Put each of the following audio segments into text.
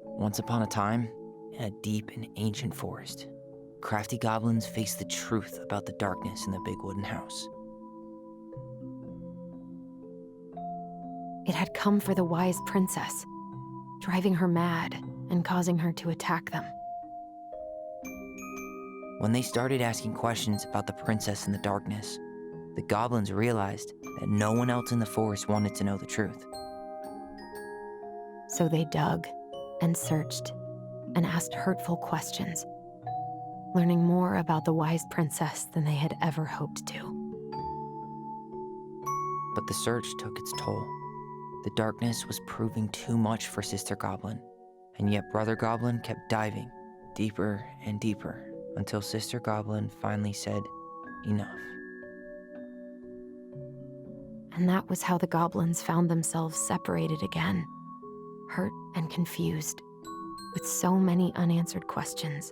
Once upon a time, in a deep and ancient forest, crafty goblins faced the truth about the darkness in the big wooden house. It had come for the wise princess, driving her mad and causing her to attack them. When they started asking questions about the princess in the darkness, the goblins realized that no one else in the forest wanted to know the truth. So they dug and searched and asked hurtful questions, learning more about the wise princess than they had ever hoped to. But the search took its toll. The darkness was proving too much for Sister Goblin, and yet Brother Goblin kept diving deeper and deeper until Sister Goblin finally said, enough. And that was how the goblins found themselves separated again, hurt and confused, with so many unanswered questions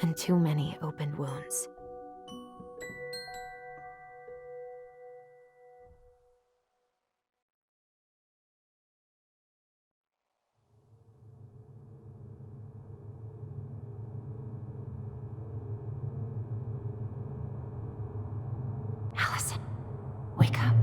and too many opened wounds. Allison, wake up.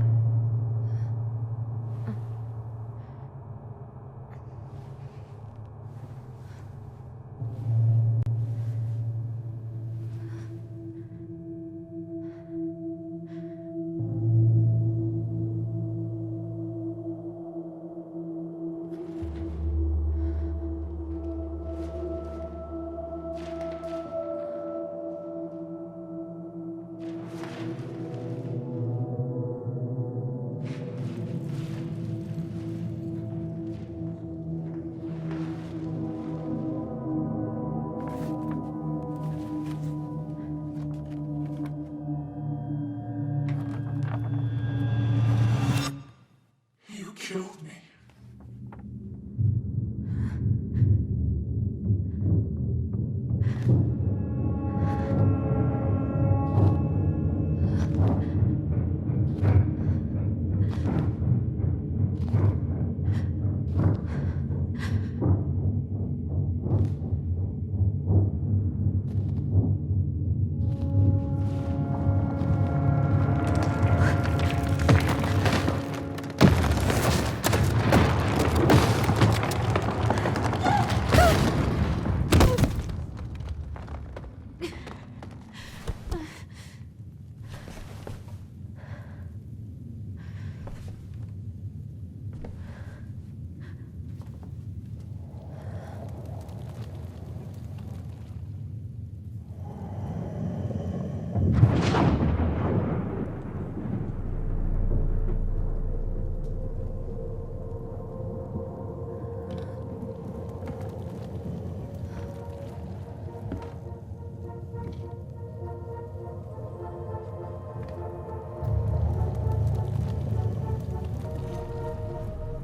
Killed me.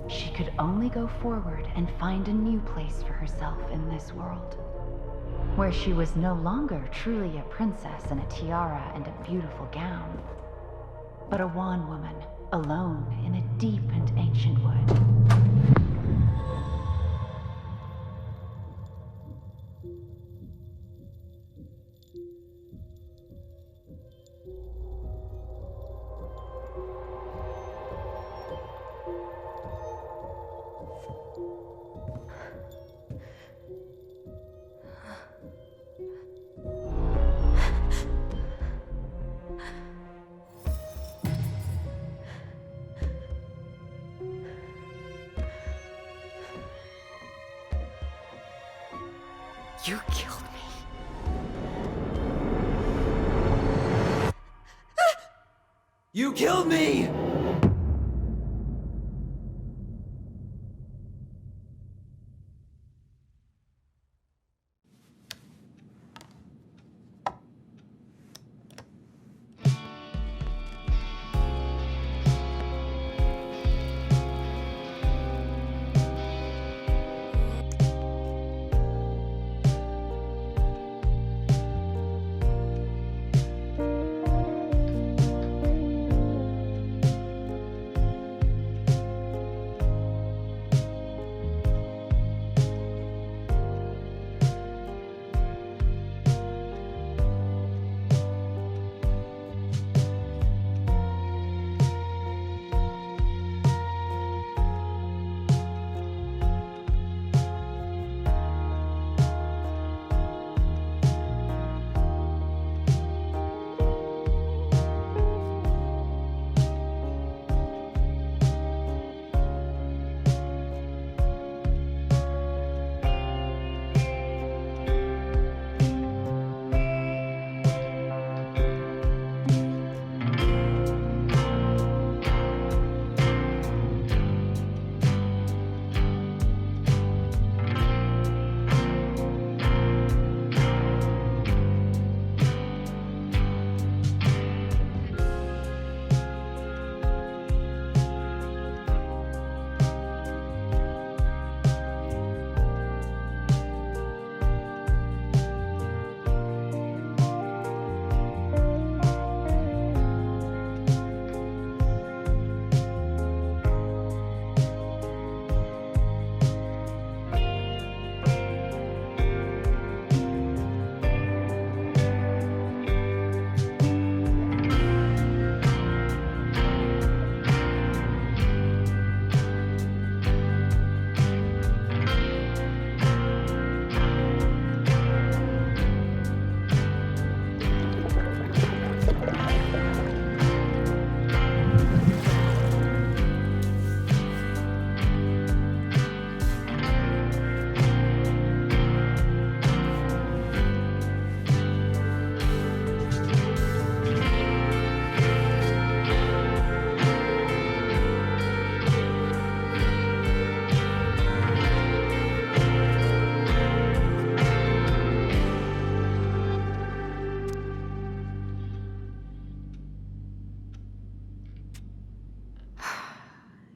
She could only go forward and find a new place for herself in this world, where she was no longer truly a princess in a tiara and a beautiful gown, but a wan woman, alone in a deep and ancient wood. You killed me. You killed me!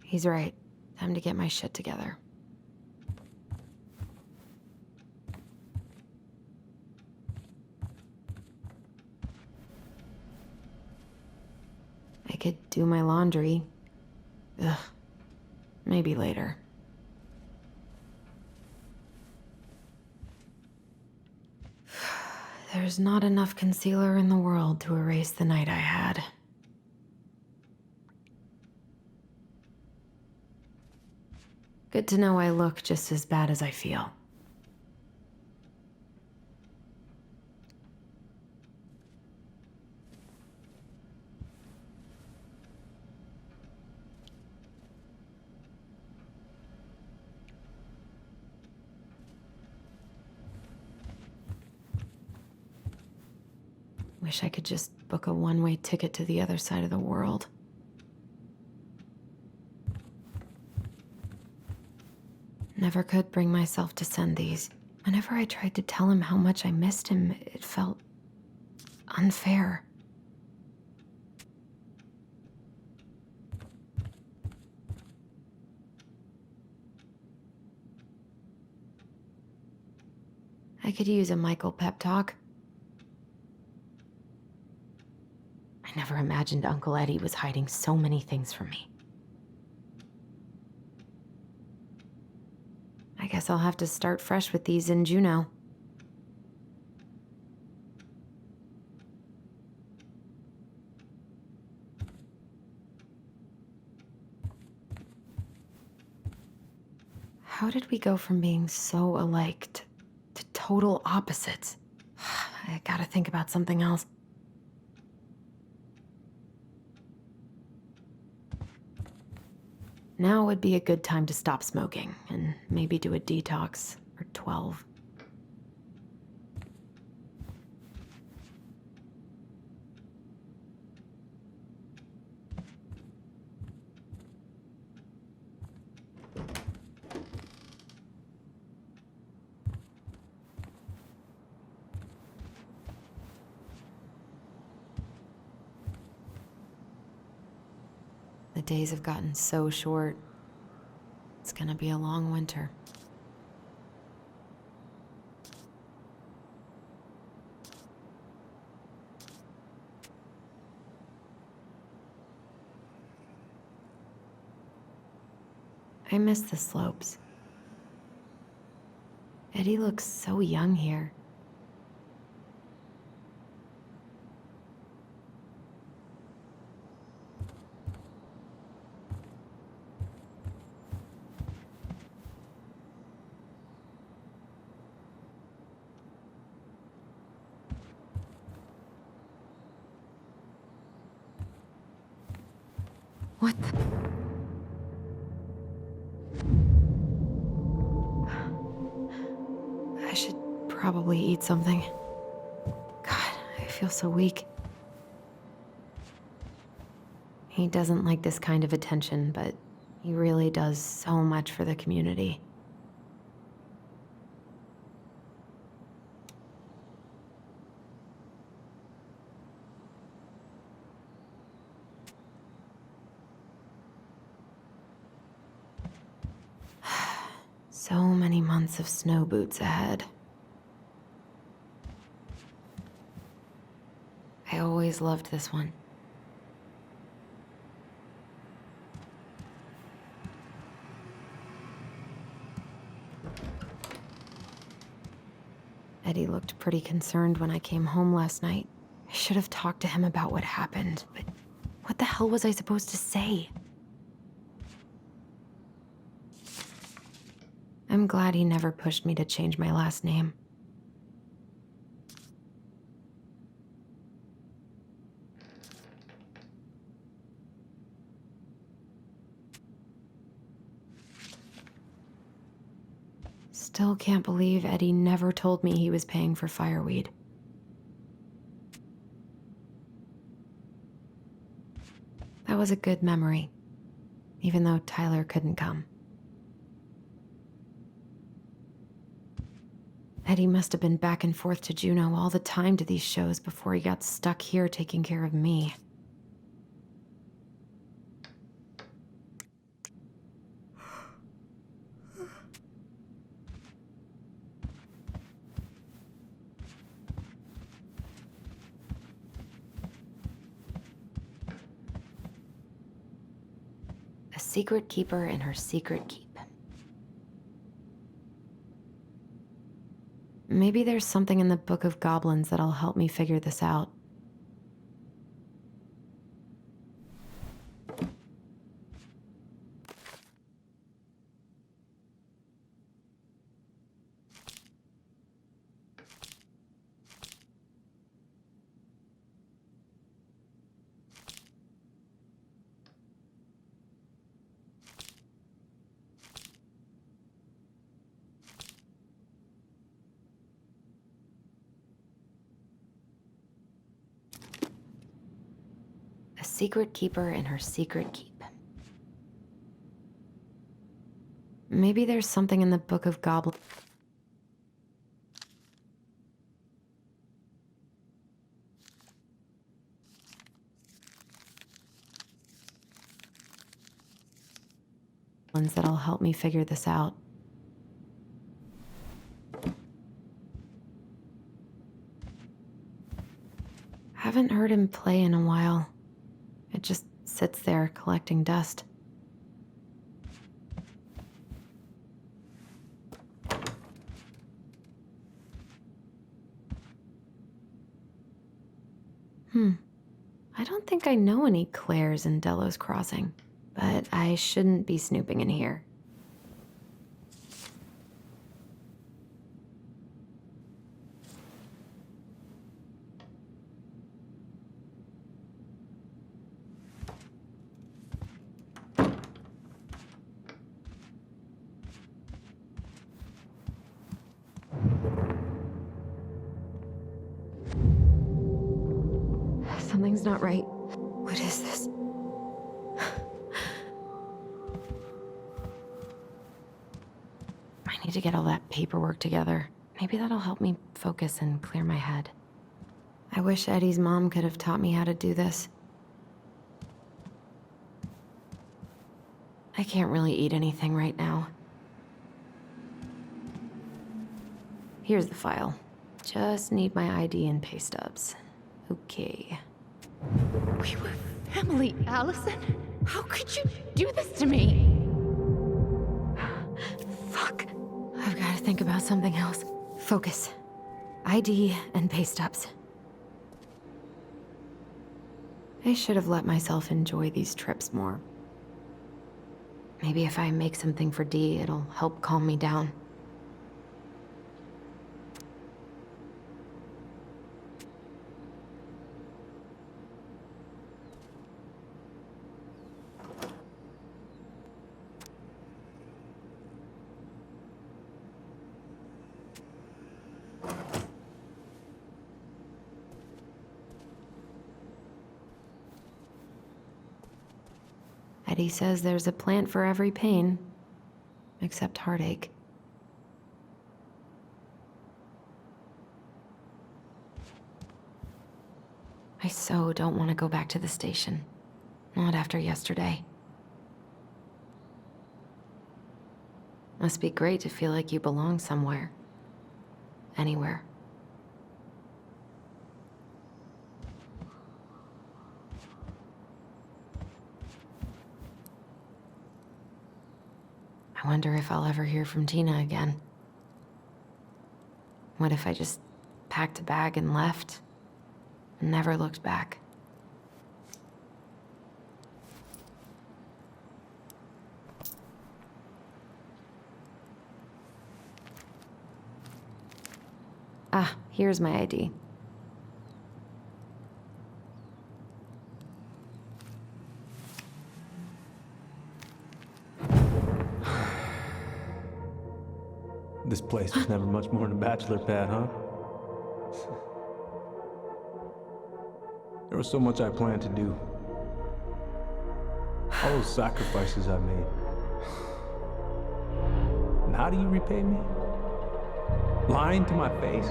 He's right. Time to get my shit together. I could do my laundry. Ugh. Maybe later. There's not enough concealer in the world to erase the night I had. Good to know I look just as bad as I feel. Wish I could just book a one-way ticket to the other side of the world. Never could bring myself to send these. Whenever I tried to tell him how much I missed him, it felt unfair. I could use a Michael pep talk. I never imagined Uncle Eddie was hiding so many things from me. I guess I'll have to start fresh with these in Juneau. How did we go from being so alike to total opposites? I gotta think about something else. Now would be a good time to stop smoking and maybe do a detox for 12. The days have gotten so short. It's gonna be a long winter. I miss the slopes. Eddie looks so young here. What the? I should probably eat something. God, I feel so weak. He doesn't like this kind of attention, but he really does so much for the community. So many months of snow boots ahead. I always loved this one. Eddie looked pretty concerned when I came home last night. I should have talked to him about what happened, but what the hell was I supposed to say? I'm glad he never pushed me to change my last name. Still can't believe Eddie never told me he was paying for fireweed. That was a good memory, even though Tyler couldn't come. Eddie must have been back and forth to Juneau all the time to these shows before he got stuck here taking care of me. A secret keeper in her secret keep. Maybe there's something in the Book of Goblins that'll help me figure this out. A secret keeper in her secret keep. Maybe there's something in the Book of Goblins. That'll help me figure this out. Haven't heard him play in a while. It just sits there collecting dust. I don't think I know any Claires in Delos Crossing, but I shouldn't be snooping in here. Something's not right. What is this? I need to get all that paperwork together. Maybe that'll help me focus and clear my head. I wish Eddie's mom could have taught me how to do this. I can't really eat anything right now. Here's the file. Just need my ID and pay stubs. Okay. We were family, Allison. How could you do this to me? Fuck. I've got to think about something else. Focus. ID and pay stubs. I should have let myself enjoy these trips more. Maybe if I make something for Dee, it'll help calm me down. Eddie says there's a plant for every pain, except heartache. I so don't want to go back to the station. Not after yesterday. Must be great to feel like you belong somewhere. Anywhere. I wonder if I'll ever hear from Tina again. What if I just packed a bag and left, and never looked back? Ah, here's my ID. This place was never much more than a bachelor pad, huh? There was so much I planned to do. All those sacrifices I made. And how do you repay me? Lying to my face?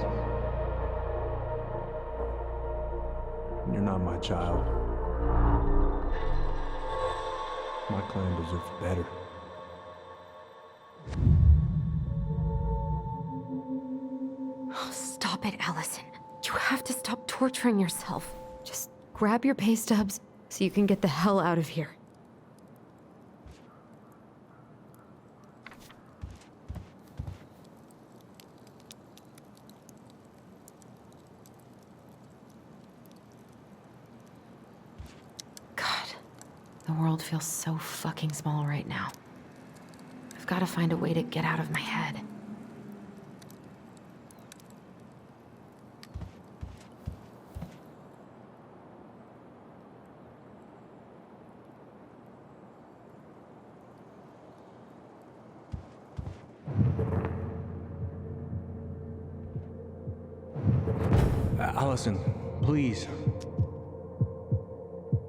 You're not my child. My clan deserves better. Stop it, Allison. You have to stop torturing yourself. Just grab your pay stubs so you can get the hell out of here. world feels so fucking small right now. I've got to find a way to get out of my head. Allison, please.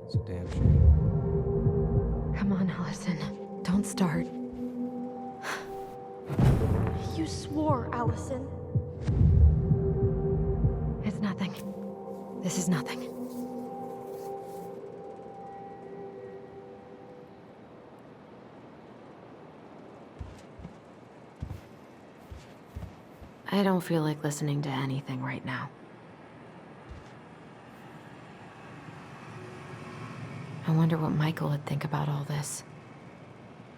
It's a damn shame. Come on, Allison. Don't start. You swore, Allison. It's nothing. This is nothing. I don't feel like listening to anything right now. I wonder what Michael would think about all this.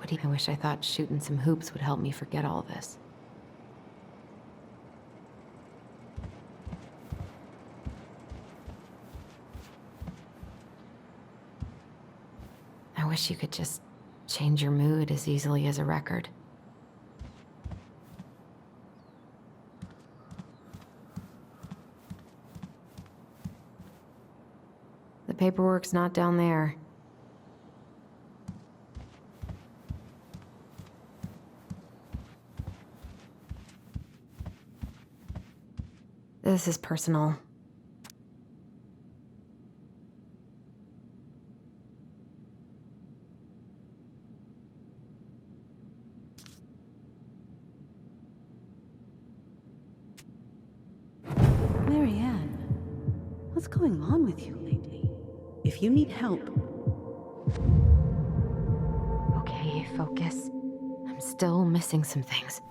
I wish I thought shooting some hoops would help me forget all this. I wish you could just change your mood as easily as a record. The paperwork's not down there. This is personal. Marianne, what's going on with you lately? If you need help... Okay, focus. I'm still missing some things.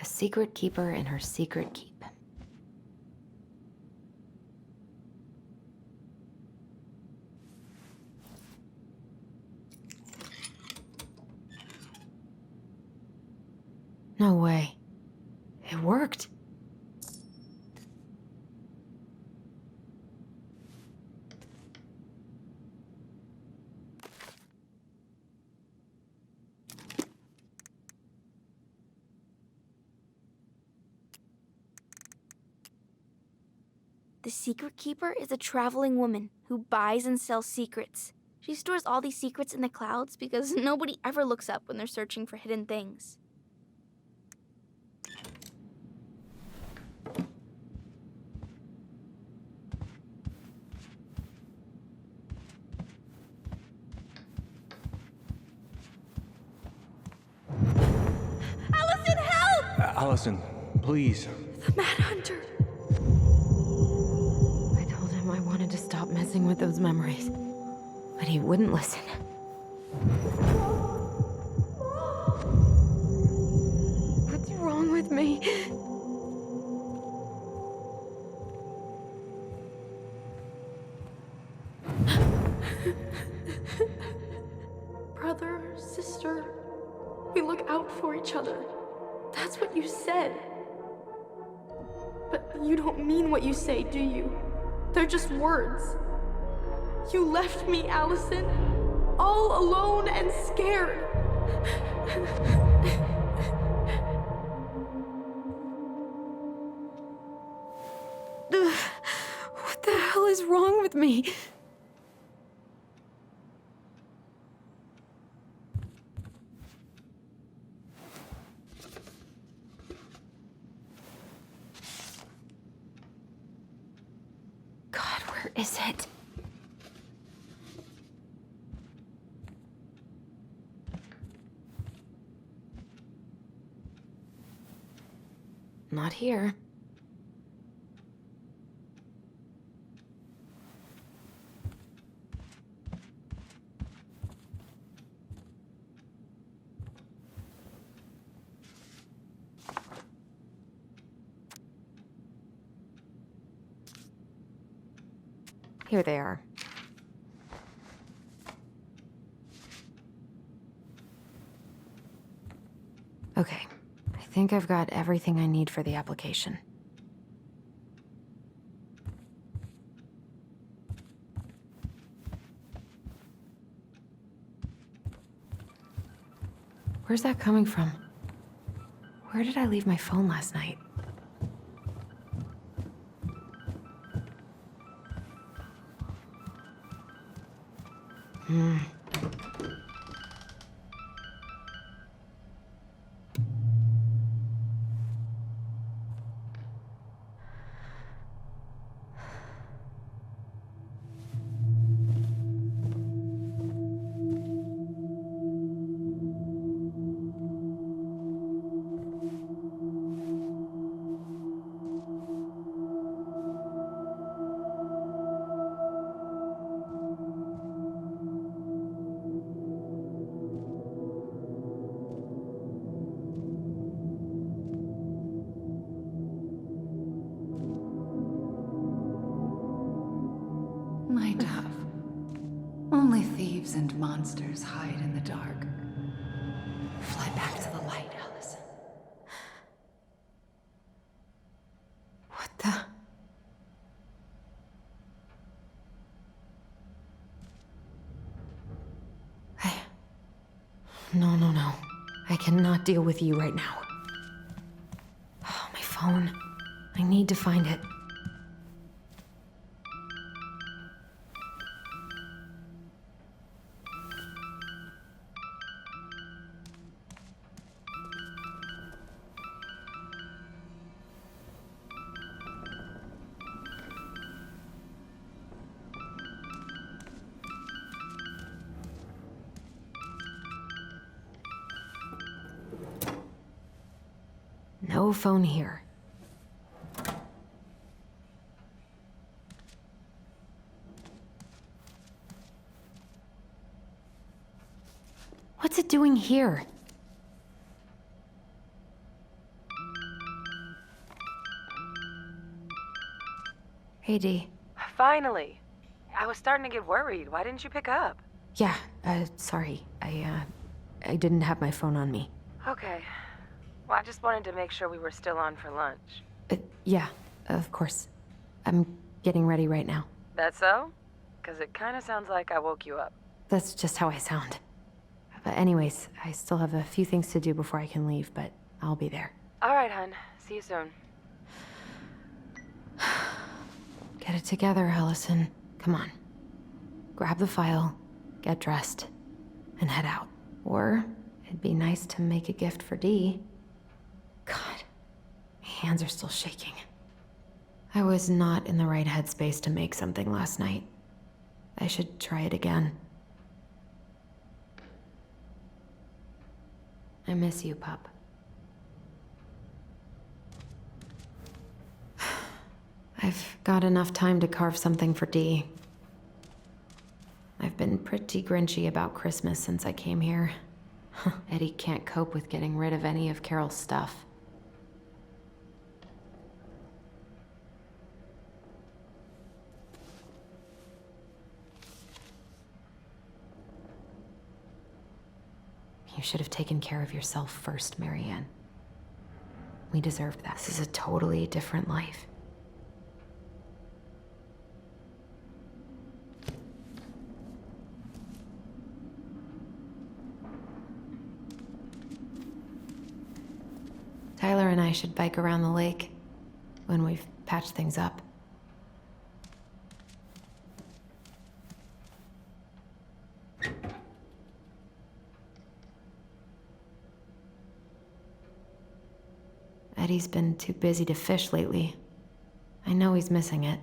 A secret keeper and her secret keep. No way. It worked. The Secret Keeper is a traveling woman who buys and sells secrets. She stores all these secrets in the clouds because nobody ever looks up when they're searching for hidden things. Allison, help! Allison, please. The Mad Hunter. I told him I wanted to stop messing with those memories, but he wouldn't listen. What's wrong with me? Brother, sister, we look out for each other. That's what you said. But you don't mean what you say, do you? They're just words. You left me, Allison, all alone and scared. What the hell is wrong with me? God, where is it? Not here. Here they are. Okay, I think I've got everything I need for the application. Where's that coming from? Where did I leave my phone last night? My dove. Only thieves and monsters hide in the dark. Fly back to the light, Allison. What the? No. I cannot deal with you right now. Oh, my phone. I need to find it. No phone here. What's it doing here? Hey, Dee. Finally. I was starting to get worried. Why didn't you pick up? Yeah, sorry. I didn't have my phone on me. Okay. Well, I just wanted to make sure we were still on for lunch. Yeah, of course. I'm getting ready right now. That so? Because it kind of sounds like I woke you up. That's just how I sound. But anyways, I still have a few things to do before I can leave, but I'll be there. All right, hun. See you soon. Get it together, Allison. Come on. Grab the file, get dressed, and head out. Or it'd be nice to make a gift for Dee. God, my hands are still shaking. I was not in the right headspace to make something last night. I should try it again. I miss you, pup. I've got enough time to carve something for Dee. I've been pretty grinchy about Christmas since I came here. Eddie can't cope with getting rid of any of Carol's stuff. You should have taken care of yourself first, Marianne. We deserved that. This is a totally different life. Tyler and I should bike around the lake when we've patched things up. Eddie's been too busy to fish lately. I know he's missing it.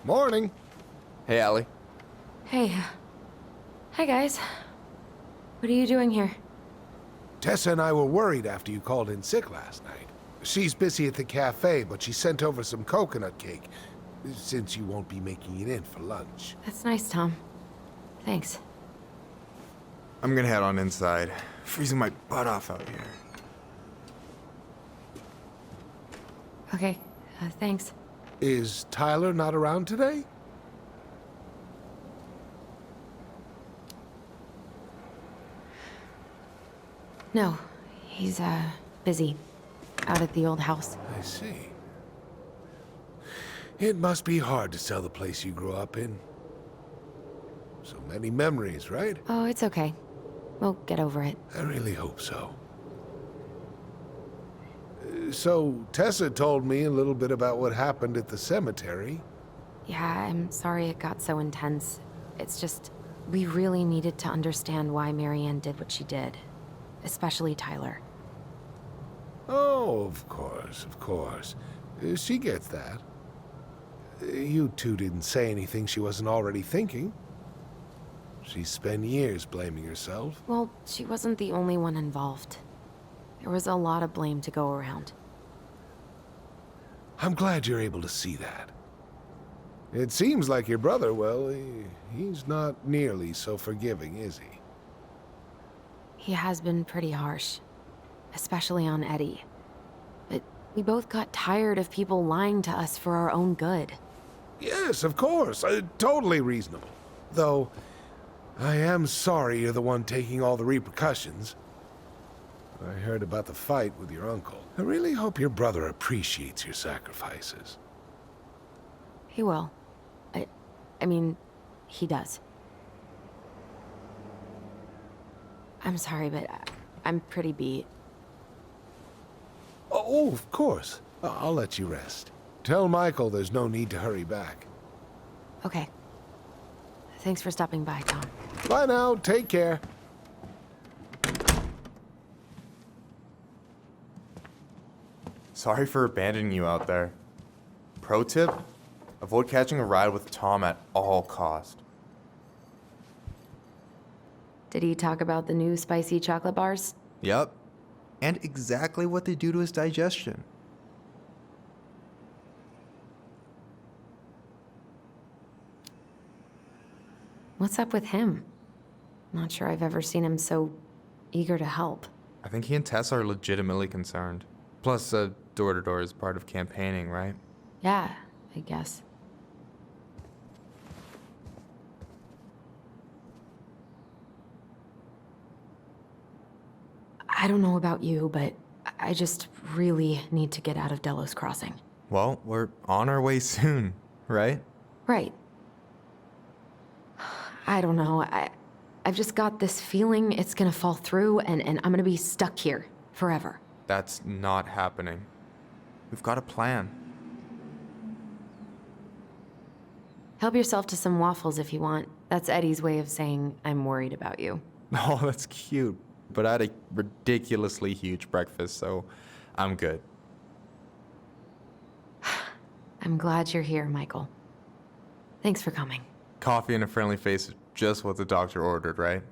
Morning. Hey, Allie. Hey. Hi, guys. What are you doing here? Tessa and I were worried after you called in sick last night. She's busy at the cafe, but she sent over some coconut cake, since you won't be making it in for lunch. That's nice, Tom. Thanks. I'm gonna head on inside. Freezing my butt off out here. Okay, thanks. Is Tyler not around today? No, he's, busy. Out at the old house. I see. It must be hard to sell the place you grew up in. So many memories, right? Oh, it's okay. We'll get over it. I really hope so. So, Tessa told me a little bit about what happened at the cemetery. Yeah, I'm sorry it got so intense. It's just, we really needed to understand why Marianne did what she did. Especially Tyler. Oh, of course, of course. She gets that. You two didn't say anything she wasn't already thinking. She spent years blaming herself. Well, she wasn't the only one involved. There was a lot of blame to go around. I'm glad you're able to see that. It seems like your brother, well, he's not nearly so forgiving, is he? He has been pretty harsh. Especially on Eddie. But we both got tired of people lying to us for our own good. Yes, of course. Totally reasonable. Though, I am sorry you're the one taking all the repercussions. I heard about the fight with your uncle. I really hope your brother appreciates your sacrifices. He will. I mean, he does. I'm sorry, but I'm pretty beat. Oh, of course. I'll let you rest. Tell Michael there's no need to hurry back. Okay. Thanks for stopping by, Tom. Bye now. Take care. Sorry for abandoning you out there. Pro tip? Avoid catching a ride with Tom at all cost. Did he talk about the new spicy chocolate bars? Yep. And exactly what they do to his digestion. What's up with him? Not sure I've ever seen him so eager to help. I think he and Tess are legitimately concerned. Plus, door-to-door is part of campaigning, right? Yeah, I guess. I don't know about you, but I just really need to get out of Delos Crossing. Well, we're on our way soon, right? Right. I don't know. I've just got this feeling it's gonna fall through and I'm gonna be stuck here forever. That's not happening. We've got a plan. Help yourself to some waffles if you want. That's Eddie's way of saying I'm worried about you. Oh, that's cute. But I had a ridiculously huge breakfast, so I'm good. I'm glad you're here, Michael. Thanks for coming. Coffee and a friendly face is just what the doctor ordered, right?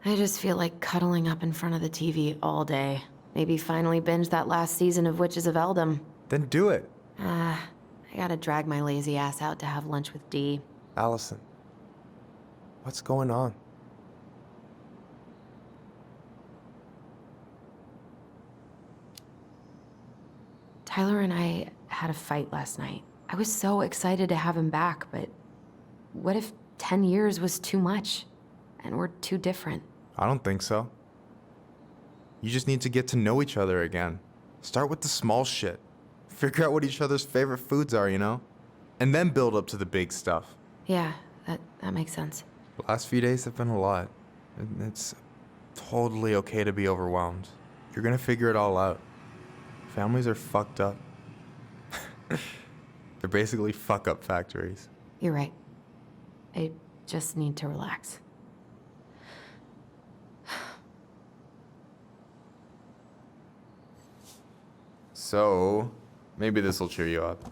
I just feel like cuddling up in front of the TV all day. Maybe finally binge that last season of Witches of Eldom. Then do it. I gotta drag my lazy ass out to have lunch with Dee. Allison, what's going on? Tyler and I had a fight last night. I was so excited to have him back, but what if 10 years was too much? And we're too different? I don't think so. You just need to get to know each other again. Start with the small shit. Figure out what each other's favorite foods are, you know? And then build up to the big stuff. Yeah, that makes sense. The last few days have been a lot. It's totally okay to be overwhelmed. You're gonna figure it all out. Families are fucked up. They're basically fuck-up factories. You're right. I just need to relax. So, maybe this will cheer you up.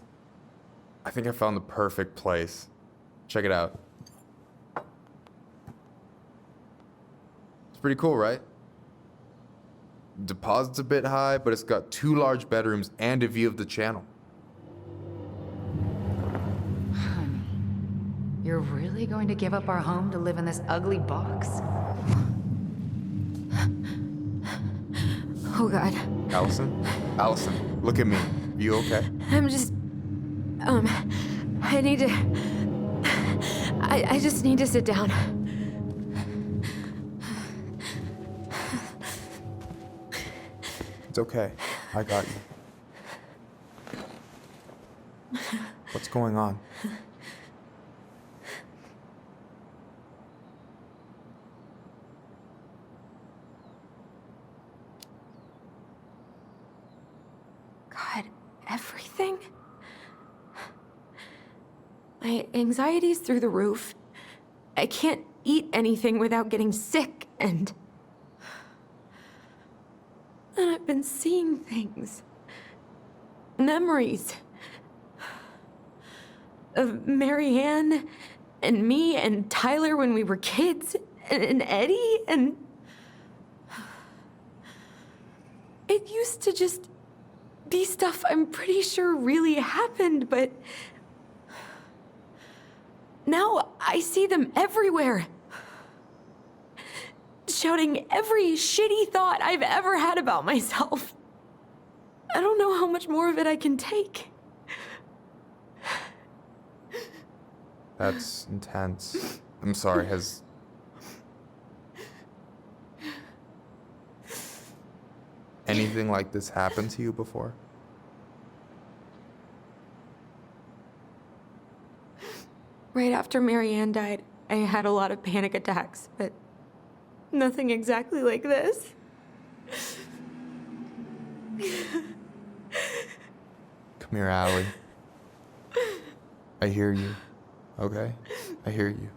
I think I found the perfect place. Check it out. It's pretty cool, right? Deposit's a bit high, but it's got 2 large bedrooms and a view of the channel. Honey, you're really going to give up our home to live in this ugly box? Oh, God. Allison? Allison, look at me. You okay? I'm just... I need to... I just need to sit down. It's okay. I got you. What's going on? God, everything? My anxiety's through the roof. I can't eat anything without getting sick, and I've been seeing things. Memories. Of Marianne, and me, and Tyler when we were kids, and Eddie, and... It used to just be stuff I'm pretty sure really happened, but... Now I see them everywhere. Shouting every shitty thought I've ever had about myself. I don't know how much more of it I can take. That's intense. I'm sorry, has... anything like this happened to you before? Right after Marianne died, I had a lot of panic attacks, but nothing exactly like this. Come here, Allie. I hear you. Okay? I hear you.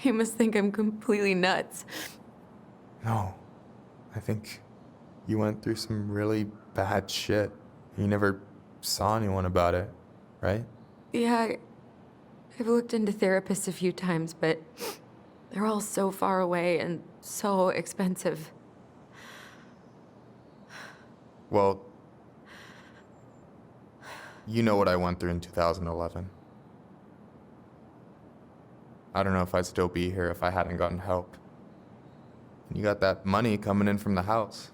You must think I'm completely nuts. No. I think you went through some really bad shit. You never saw anyone about it, right? Yeah, I've looked into therapists a few times, but they're all so far away and so expensive. Well, you know what I went through in 2011. I don't know if I'd still be here if I hadn't gotten help. You got that money coming in from the house.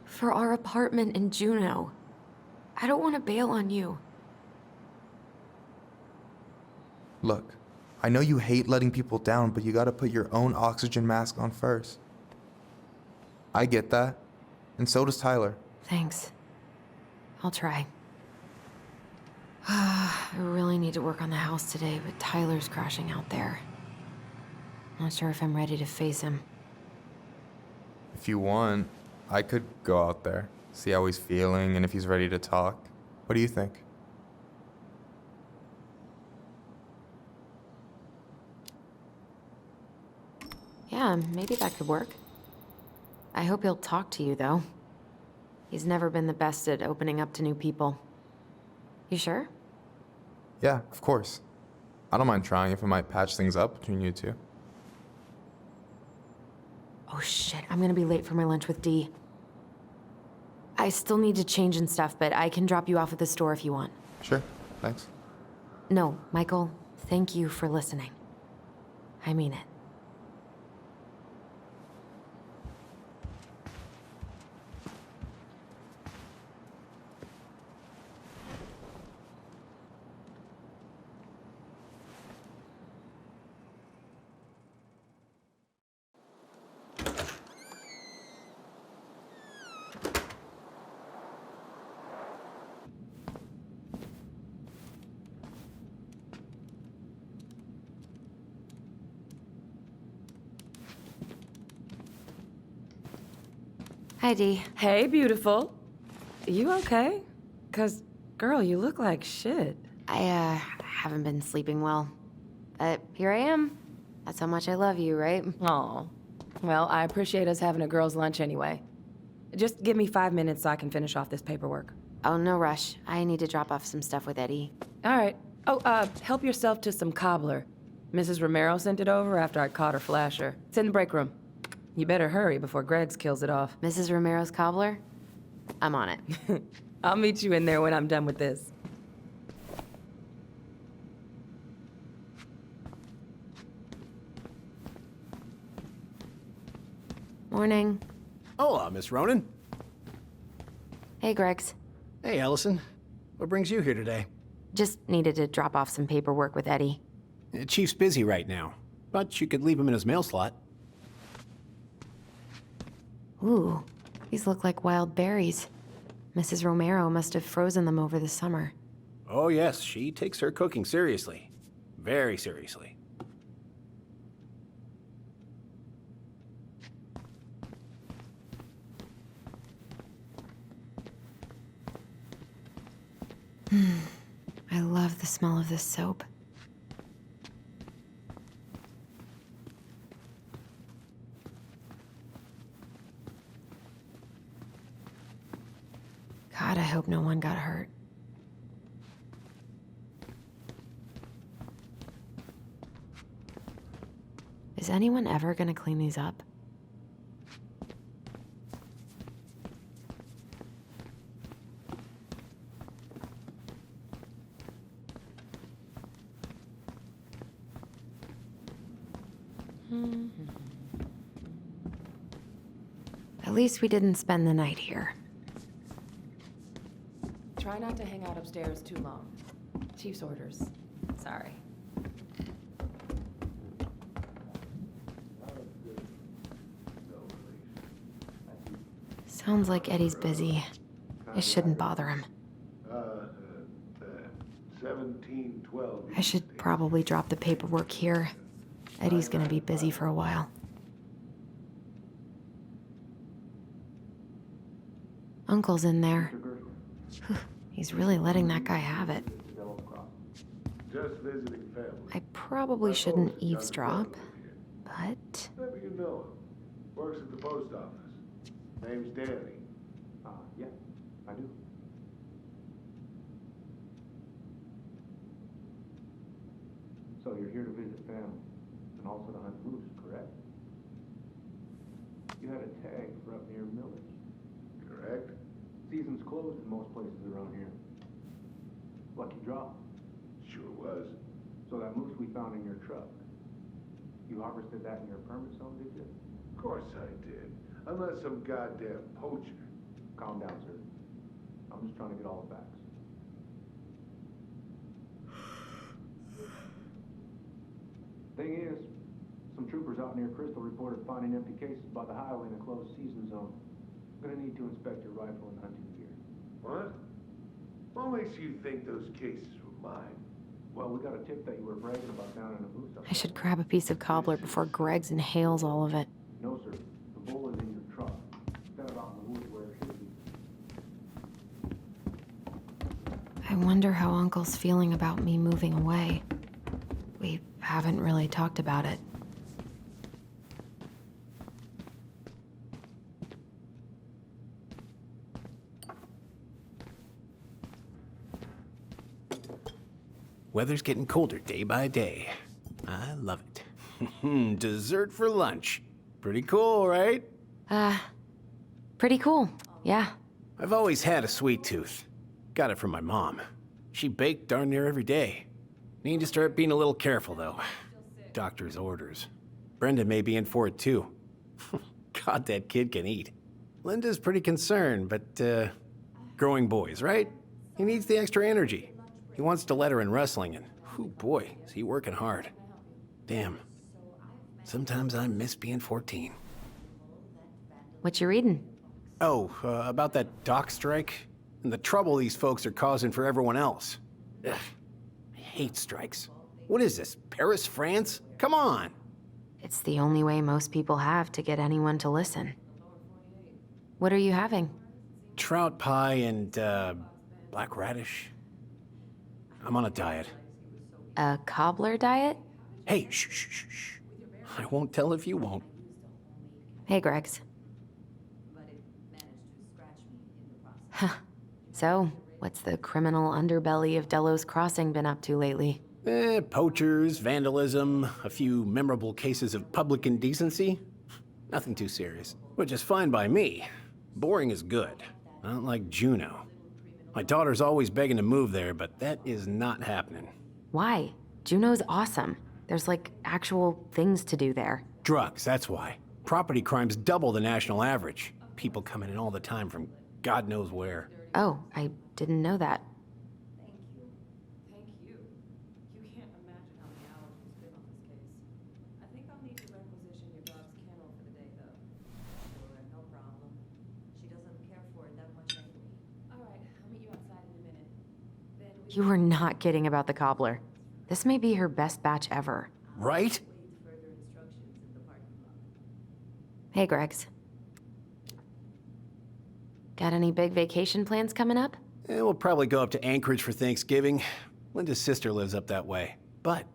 For our apartment in Juneau. I don't want to bail on you. Look, I know you hate letting people down, but you gotta put your own oxygen mask on first. I get that, and so does Tyler. Thanks. I'll try. I really need to work on the house today, but Tyler's crashing out there. Not sure if I'm ready to face him. If you want, I could go out there, see how he's feeling, and if he's ready to talk. What do you think? Yeah, maybe that could work. I hope he'll talk to you, though. He's never been the best at opening up to new people. You sure? Yeah, of course. I don't mind trying if it might patch things up between you two. Oh shit, I'm gonna be late for my lunch with Dee. I still need to change and stuff, but I can drop you off at the store if you want. Sure, thanks. No, Michael, thank you for listening. I mean it. Hi, Dee. Hey, beautiful. You okay? 'Cause, girl, you look like shit. I haven't been sleeping well. But here I am. That's how much I love you, right? Aw. Well, I appreciate us having a girls' lunch anyway. Just give me 5 minutes so I can finish off this paperwork. Oh, no rush. I need to drop off some stuff with Eddie. All right. Oh, help yourself to some cobbler. Mrs. Romero sent it over after I caught her flasher. It's in the break room. You better hurry before Greggs kills it off. Mrs. Romero's cobbler? I'm on it. I'll meet you in there when I'm done with this. Morning. Hola, Miss Ronan. Hey, Greggs. Hey, Ellison. What brings you here today? Just needed to drop off some paperwork with Eddie. Chief's busy right now, but you could leave him in his mail slot. Ooh, these look like wild berries. Mrs. Romero must have frozen them over the summer. Oh yes, she takes her cooking seriously. Very seriously. I love the smell of this soap. God, I hope no one got hurt. Is anyone ever gonna clean these up? At least we didn't spend the night here. Try not to hang out upstairs too long. Chief's orders. Sorry. Sounds like Eddie's busy. I shouldn't bother him. 1712. I should probably drop the paperwork here. Eddie's gonna be busy for a while. Uncle's in there. Whew, he's really letting that guy have it. Just visiting family. I probably shouldn't eavesdrop, but... Maybe you know him. Works at the post office. Name's Danny. Yeah, I do. So you're here to visit family, and also to hunt moose, correct? You had a tag for up near Millage. Correct? Season's closed in most places around here. Lucky draw. Sure was. So that moose we found in your truck, you harvested that in your permit zone, did you? Of course I did. Unless some goddamn poacher. Calm down, sir. I'm just trying to get all the facts. Thing is, some troopers out near Crystal reported finding empty cases by the highway in a closed season zone. I'm gonna need to inspect your rifle and hunting gear. What? What makes you think those cases were mine? Well, we got a tip that you were bragging about down in a moose. I should grab a piece of cobbler before Greggs inhales all of it. No, sir. The bull is in your truck. Set it out in the woods where it should be. I wonder how Uncle's feeling about me moving away. We haven't really talked about it. Weather's getting colder day by day. I love it. Dessert for lunch. Pretty cool, right? Pretty cool, yeah. I've always had a sweet tooth. Got it from my mom. She baked darn near every day. Need to start being a little careful, though. Doctor's orders. Brenda may be in for it, too. God, that kid can eat. Linda's pretty concerned, but, growing boys, right? He needs the extra energy. He wants to let her in wrestling, and, oh boy, is he working hard. Damn. Sometimes I miss being 14. What you reading? Oh, about that dock strike? And the trouble these folks are causing for everyone else. Ugh, I hate strikes. What is this, Paris, France? Come on! It's the only way most people have to get anyone to listen. What are you having? Trout pie and, black radish. I'm on a diet. A cobbler diet? Hey, shh, shh, shh, shh. I won't tell if you won't. Hey, Gregs. Huh. So, what's the criminal underbelly of Delos Crossing been up to lately? Poachers, vandalism, a few memorable cases of public indecency. Nothing too serious. Which is fine by me. Boring is good. Not like Juneau. My daughter's always begging to move there, but that is not happening. Why? Juneau's awesome. There's like actual things to do there. Drugs, that's why. Property crime's double the national average. People coming in all the time from God knows where. Oh, I didn't know that. Thank you. You can't imagine how many hours we spent on this case. I think I'll need to requisition your dog's kennel for the day, though. Sure, no problem. She doesn't care for it that much anyway. All right, I'll meet you outside in a minute. Then we You were not kidding about the cobbler. This may be her best batch ever. Right? Wait further instructions in the parking lot. Hey, Gregs. Got any big vacation plans coming up? We'll probably go up to Anchorage for Thanksgiving. Linda's sister lives up that way. But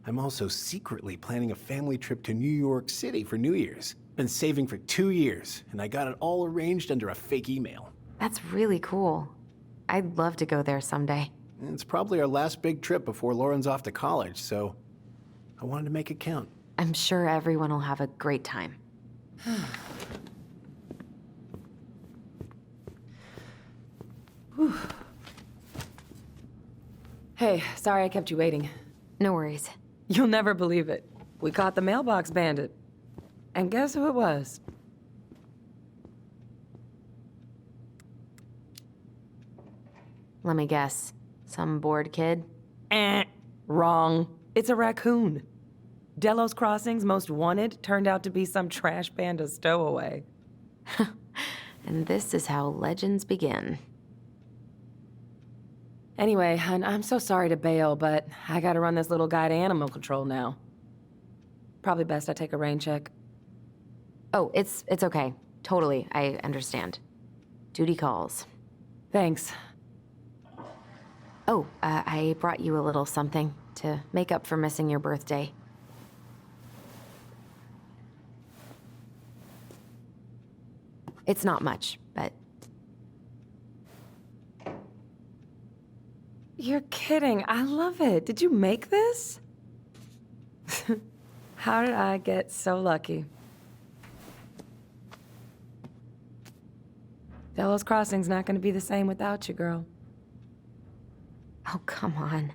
I'm also secretly planning a family trip to New York City for New Year's. Been saving for 2 years, and I got it all arranged under a fake email. That's really cool. I'd love to go there someday. It's probably our last big trip before Lauren's off to college, so I wanted to make it count. I'm sure everyone will have a great time. Hey, sorry I kept you waiting. No worries. You'll never believe it. We caught the mailbox bandit. And guess who it was? Let me guess. Some bored kid? Wrong. It's a raccoon. Delos Crossing's most wanted turned out to be some trash panda stowaway. And this is how legends begin. Anyway, I'm so sorry to bail, but I gotta run this little guy to animal control now. Probably best I take a rain check. Oh, it's okay. Totally, I understand. Duty calls. Thanks. Oh, I brought you a little something to make up for missing your birthday. It's not much, but... You're kidding. I love it. Did you make this? How did I get so lucky? Delos Crossing's not gonna be the same without you, girl. Oh, come on.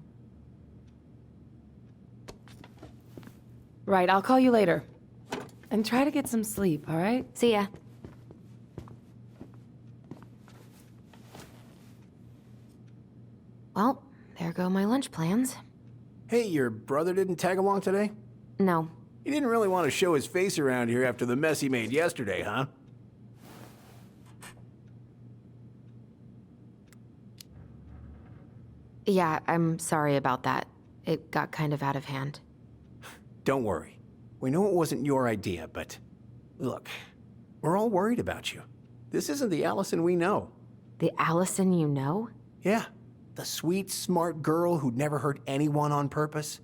Right, I'll call you later. And try to get some sleep, all right? See ya. Well, there go my lunch plans. Hey, your brother didn't tag along today? No. He didn't really want to show his face around here after the mess he made yesterday, huh? Yeah, I'm sorry about that. It got kind of out of hand. Don't worry. We know it wasn't your idea, but look, we're all worried about you. This isn't the Allison we know. The Allison you know? Yeah, the sweet, smart girl who'd never hurt anyone on purpose.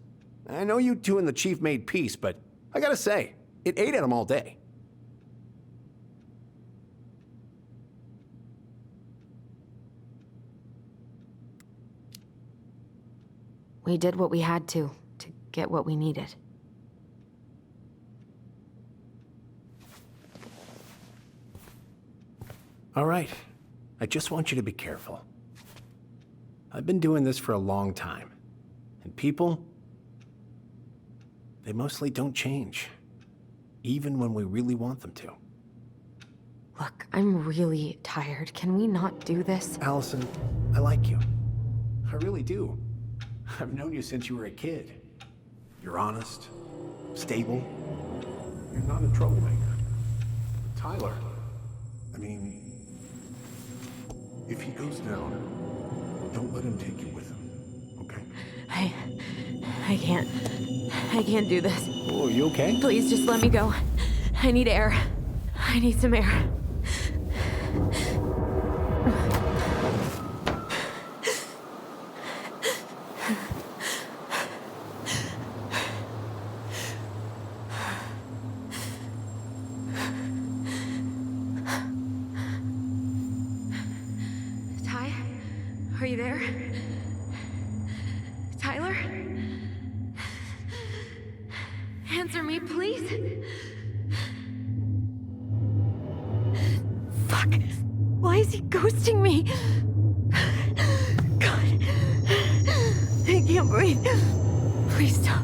I know you two and the chief made peace, but I gotta say, it ate at him all day. We did what we had to get what we needed. All right, I just want you to be careful. I've been doing this for a long time, and people, they mostly don't change, even when we really want them to. Look, I'm really tired. Can we not do this? Allison, I like you. I really do. I've known you since you were a kid. You're honest, stable. You're not a troublemaker. Tyler, I mean, if he goes down, don't let him take you with him, okay? I can't do this. oh, you okay? Please just let me go. I need air. I need some air. there? Tyler? Answer me, please. Fuck. Why is he ghosting me? God. I can't breathe. Please stop.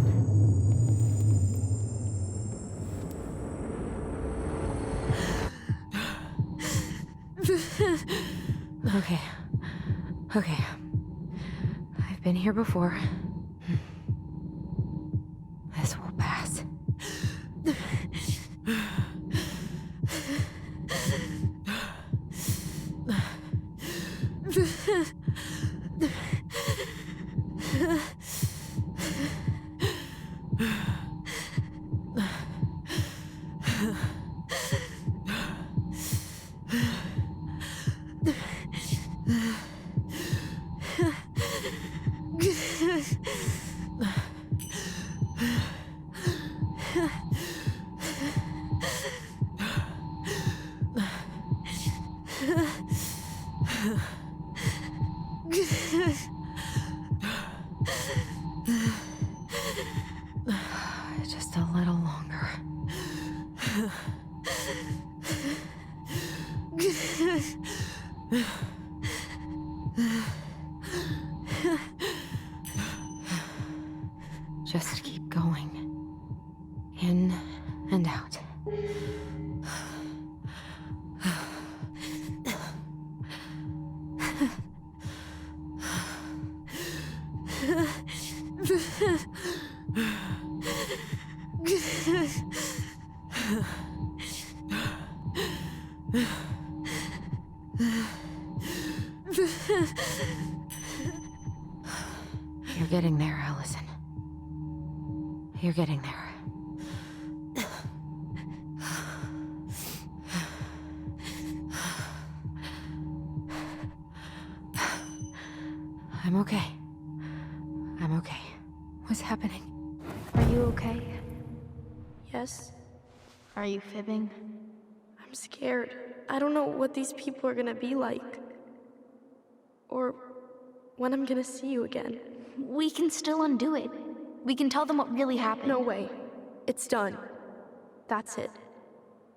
Okay. Okay. I've been here before. This will pass. Just a little longer. Just keep going. In and out. You're getting there, Allison. You're getting there. I'm okay. I'm okay. What's happening? Are you okay? Yes? Are you fibbing? I'm scared. I don't know what these people are gonna be like. Or when I'm gonna see you again. We can still undo it. We can tell them what really happened. No way. It's done. That's it.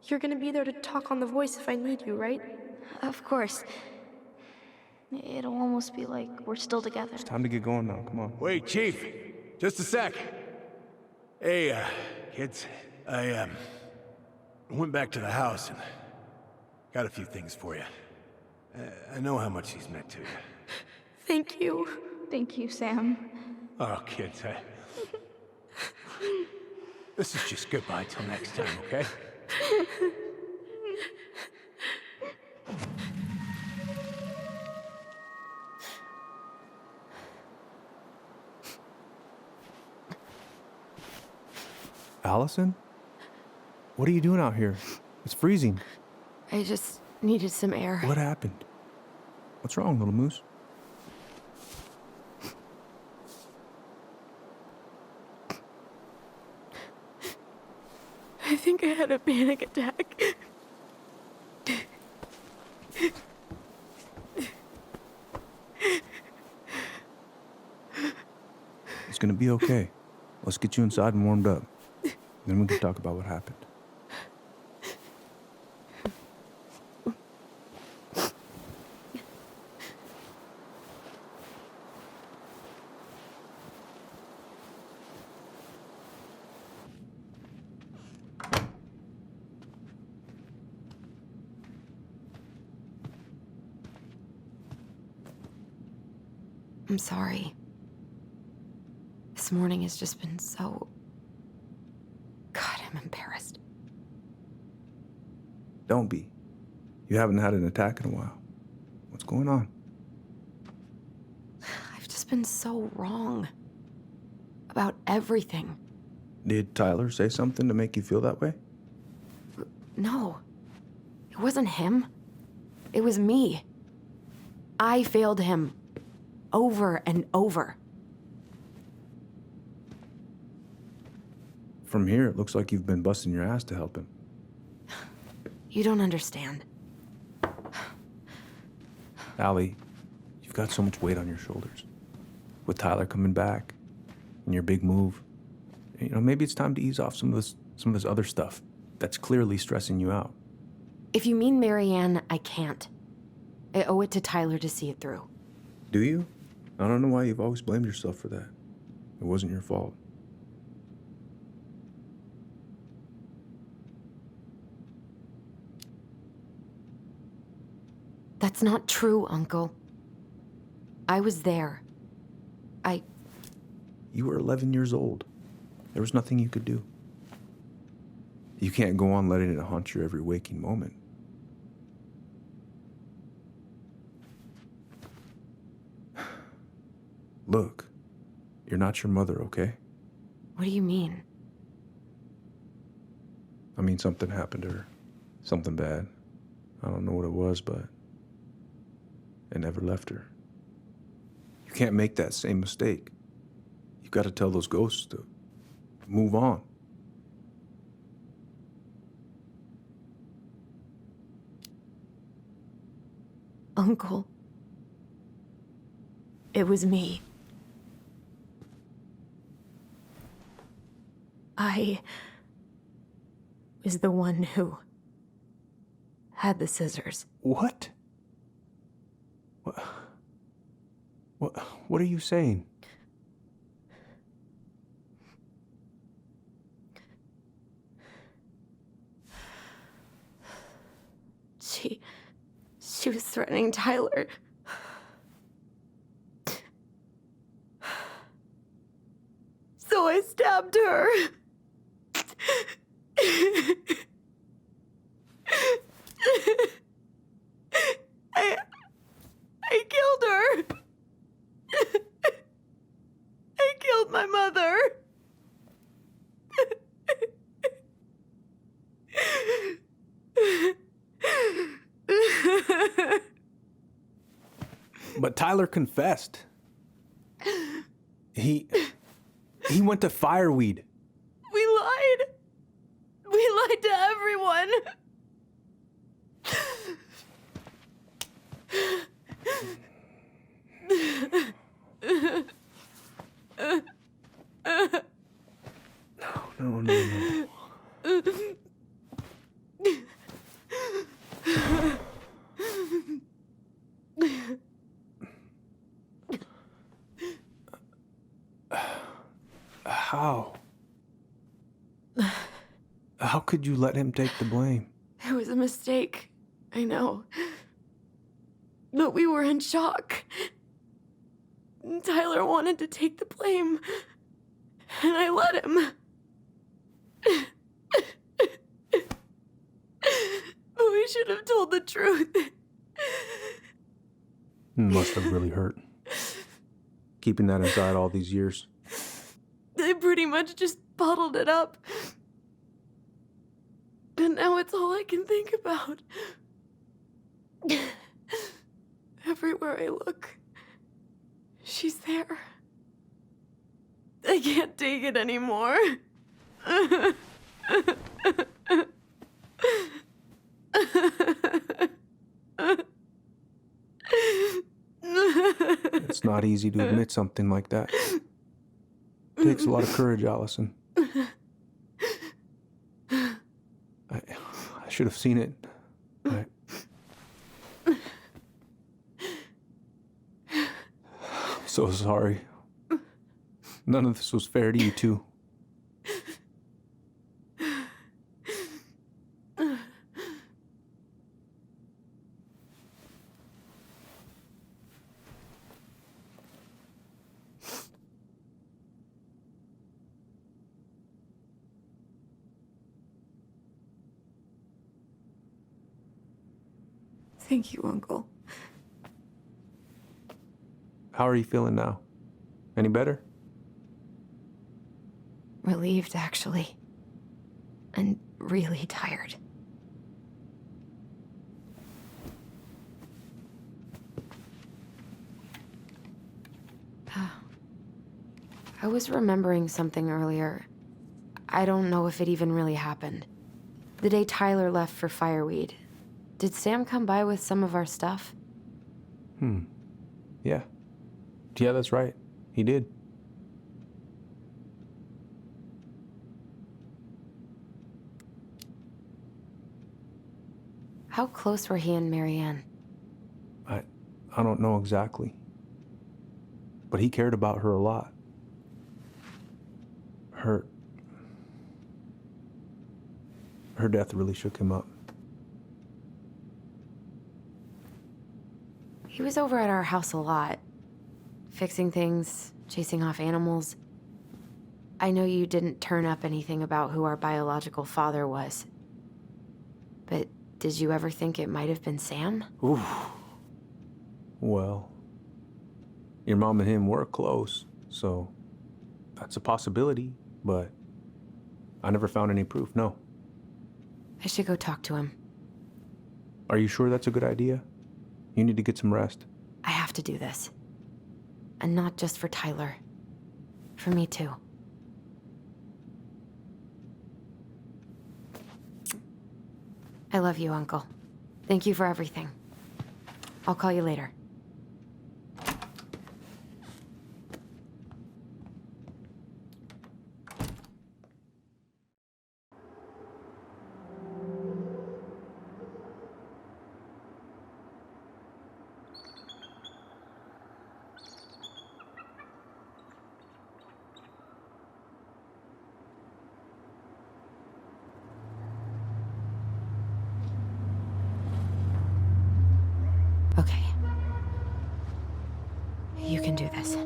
You're gonna be there to talk on the voice if I need you, right? Of course. It'll almost be like we're still together. It's time to get going now, come on. Wait, Chief. Just a sec. Hey, kids. I went back to the house and got a few things for you. I know how much these meant to you. Thank you. Thank you, Sam. Oh, kids, this is just goodbye till next time, okay? Allison? What are you doing out here? It's freezing. I just needed some air. What happened? What's wrong, little moose? I think I had a panic attack. It's gonna be okay. Let's get you inside and warmed up. Then we can talk about what happened. I'm sorry. This morning has just been so... God, I'm embarrassed. Don't be. You haven't had an attack in a while. What's going on? I've just been so wrong. About everything. Did Tyler say something to make you feel that way? No. It wasn't him. It was me. I failed him. Over and over. From here, it looks like you've been busting your ass to help him. You don't understand. Allie, you've got so much weight on your shoulders. With Tyler coming back, and your big move, you know, maybe it's time to ease off some of this other stuff that's clearly stressing you out. If you mean Marianne, I can't. I owe it to Tyler to see it through. Do you? I don't know why you've always blamed yourself for that. It wasn't your fault. That's not true, Uncle. I was there. You were 11 years old. There was nothing you could do. You can't go on letting it haunt your every waking moment. Look, you're not your mother, okay? What do you mean? I mean, something happened to her. Something bad. I don't know what it was, but it never left her. You can't make that same mistake. You've got to tell those ghosts to move on. Uncle. It was me. I was the one who had the scissors. What? What are you saying? She was threatening Tyler. So I stabbed her. I killed her. I killed my mother. But Tyler confessed. He went to Fireweed. We lied. We lied to everyone. No. How could you let him take the blame? It was a mistake. I know. But we were in shock. Tyler wanted to take the blame. And I let him. But we should have told the truth. Must have really hurt. Keeping that inside all these years. I pretty much just bottled it up. And now it's all I can think about. Everywhere I look, she's there. I can't take it anymore. It's not easy to admit something like that. It takes a lot of courage, Allison. I should have seen it. I'm so sorry. None of this was fair to you two. Thank you, Uncle. How are you feeling now? Any better? Relieved, actually. And really tired. I was remembering something earlier. I don't know if it even really happened. The day Tyler left for Fireweed, did Sam come by with some of our stuff? Yeah. Yeah, that's right. He did. How close were he and Marianne? I don't know exactly. But he cared about her a lot. Her death really shook him up. He was over at our house a lot, fixing things, chasing off animals. I know you didn't turn up anything about who our biological father was. But did you ever think it might have been Sam? Ooh. Well, your mom and him were close, so that's a possibility, but I never found any proof, no. I should go talk to him. Are you sure that's a good idea? You need to get some rest. I have to do this. And not just for Tyler. For me too. I love you, Uncle. Thank you for everything. I'll call you later. Okay. You can do this.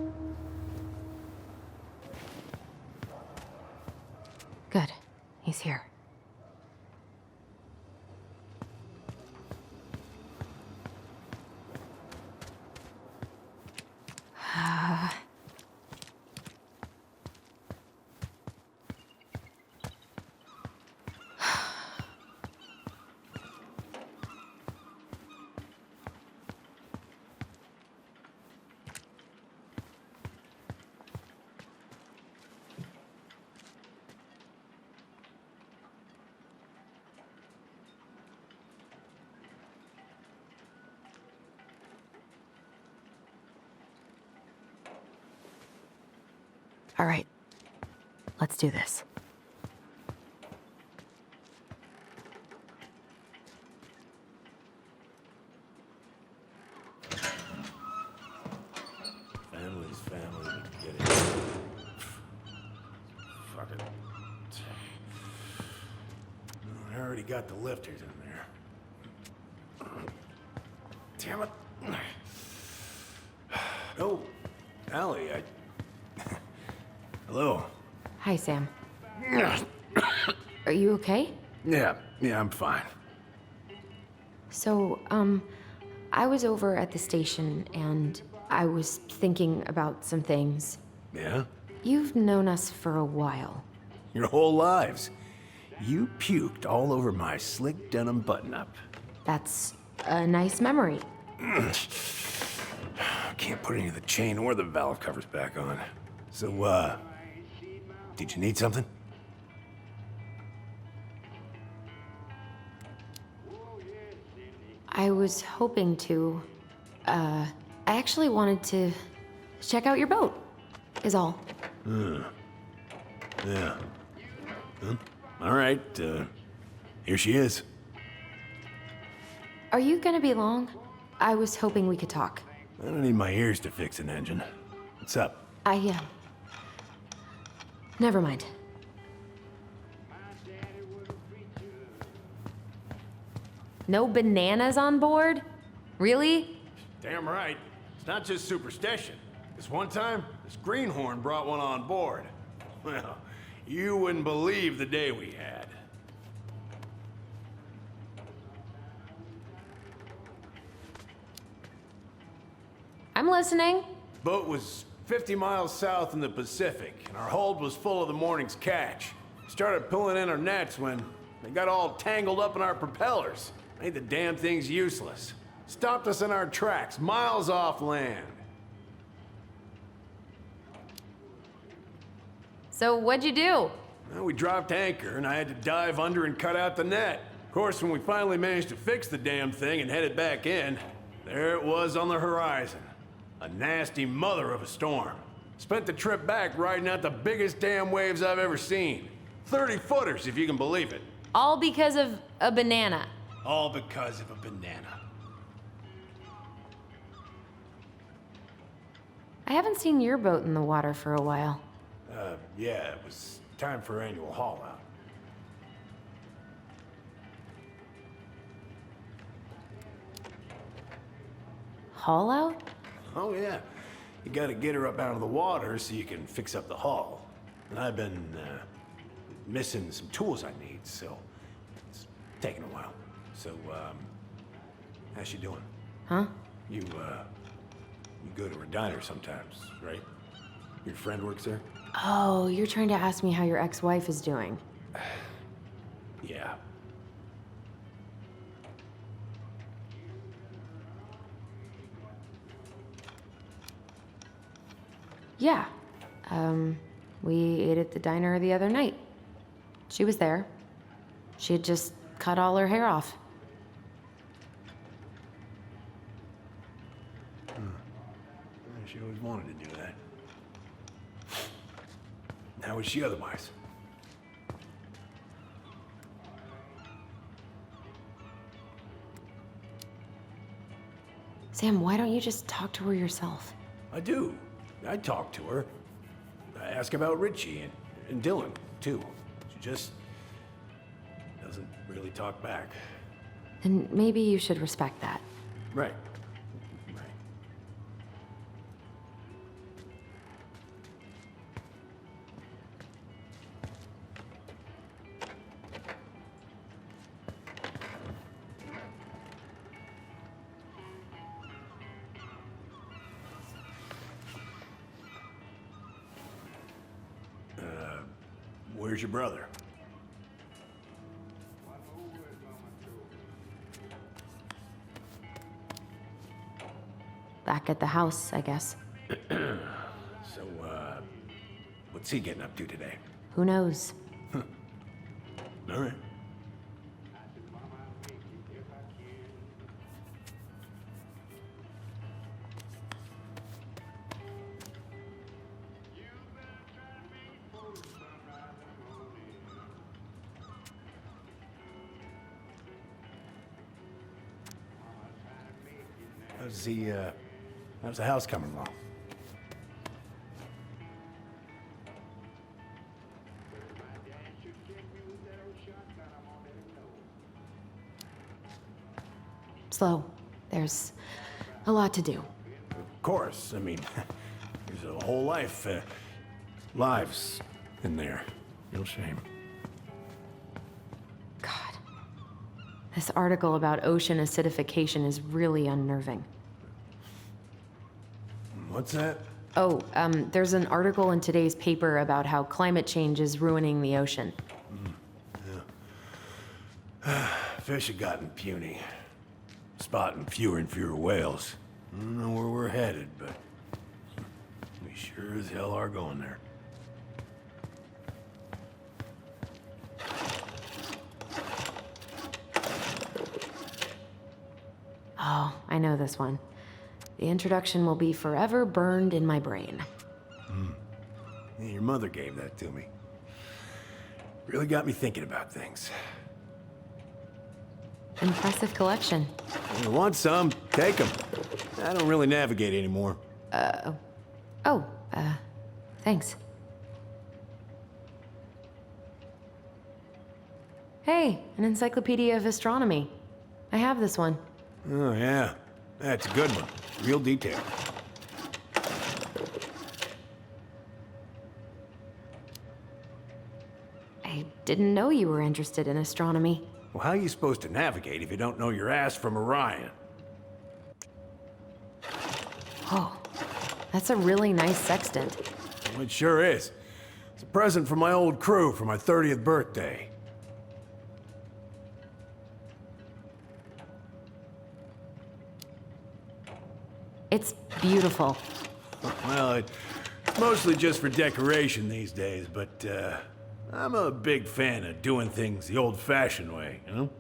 Good. He's here. All right. Let's do this. Family's family. Get it. Fuck it. I already got the lifters in there. Damn it. Oh, Allie, Hello. Hi, Sam. Are you okay? Yeah, I'm fine. So, I was over at the station and I was thinking about some things. Yeah? You've known us for a while. Your whole lives. You puked all over my slick denim button-up. That's a nice memory. Can't put any of the chain or the valve covers back on. So, did you need something? I was hoping to. I actually wanted to check out your boat, is all. Yeah. Huh? All right, here she is. Are you gonna be long? I was hoping we could talk. I don't need my ears to fix an engine. What's up? Never mind. No bananas on board? Really? Damn right. It's not just superstition. This one time, this greenhorn brought one on board. Well, you wouldn't believe the day we had. I'm listening. Boat was 50 miles south in the Pacific, and our hold was full of the morning's catch. Started pulling in our nets when they got all tangled up in our propellers. Made the damn things useless. Stopped us in our tracks, miles off land. So what'd you do? Well, we dropped anchor, and I had to dive under and cut out the net. Of course, when we finally managed to fix the damn thing and headed back in, there it was on the horizon. A nasty mother of a storm. Spent the trip back riding out the biggest damn waves I've ever seen. 30-footers, if you can believe it. All because of a banana. All because of a banana. I haven't seen your boat in the water for a while. Yeah, it was time for annual haul out. Haul out? Oh, yeah. You gotta get her up out of the water so you can fix up the hull. And I've been, missing some tools I need, so it's taking a while. So, how's she doing? Huh? You go to her diner sometimes, right? Your friend works there? Oh, you're trying to ask me how your ex-wife is doing. Yeah. Yeah. We ate at the diner the other night. She was there. She had just cut all her hair off. She always wanted to do that. How was she otherwise? Sam, why don't you just talk to her yourself? I do. I talk to her. I ask about Richie and Dylan, too. She just doesn't really talk back. And maybe you should respect that. Right. Where's your brother? Back at the house, I guess. So, what's he getting up to today? Who knows? All right. How's the house coming along? Slow. There's a lot to do. Of course. I mean, there's a whole lives in there. No shame. God. This article about ocean acidification is really unnerving. What's that? Oh, there's an article in today's paper about how climate change is ruining the ocean. Yeah. Fish have gotten puny. Spotting fewer and fewer whales. I don't know where we're headed, but we sure as hell are going there. Oh, I know this one. The introduction will be forever burned in my brain. Yeah, your mother gave that to me. Really got me thinking about things. Impressive collection. You want some? Take them. I don't really navigate anymore. Thanks. Hey, an encyclopedia of astronomy. I have this one. Oh, yeah. That's a good one. Real detail. I didn't know you were interested in astronomy. Well, how are you supposed to navigate if you don't know your ass from Orion? Oh, that's a really nice sextant. Well, it sure is. It's a present from my old crew for my 30th birthday. It's beautiful. Well, it's mostly just for decoration these days, but I'm a big fan of doing things the old-fashioned way, you know?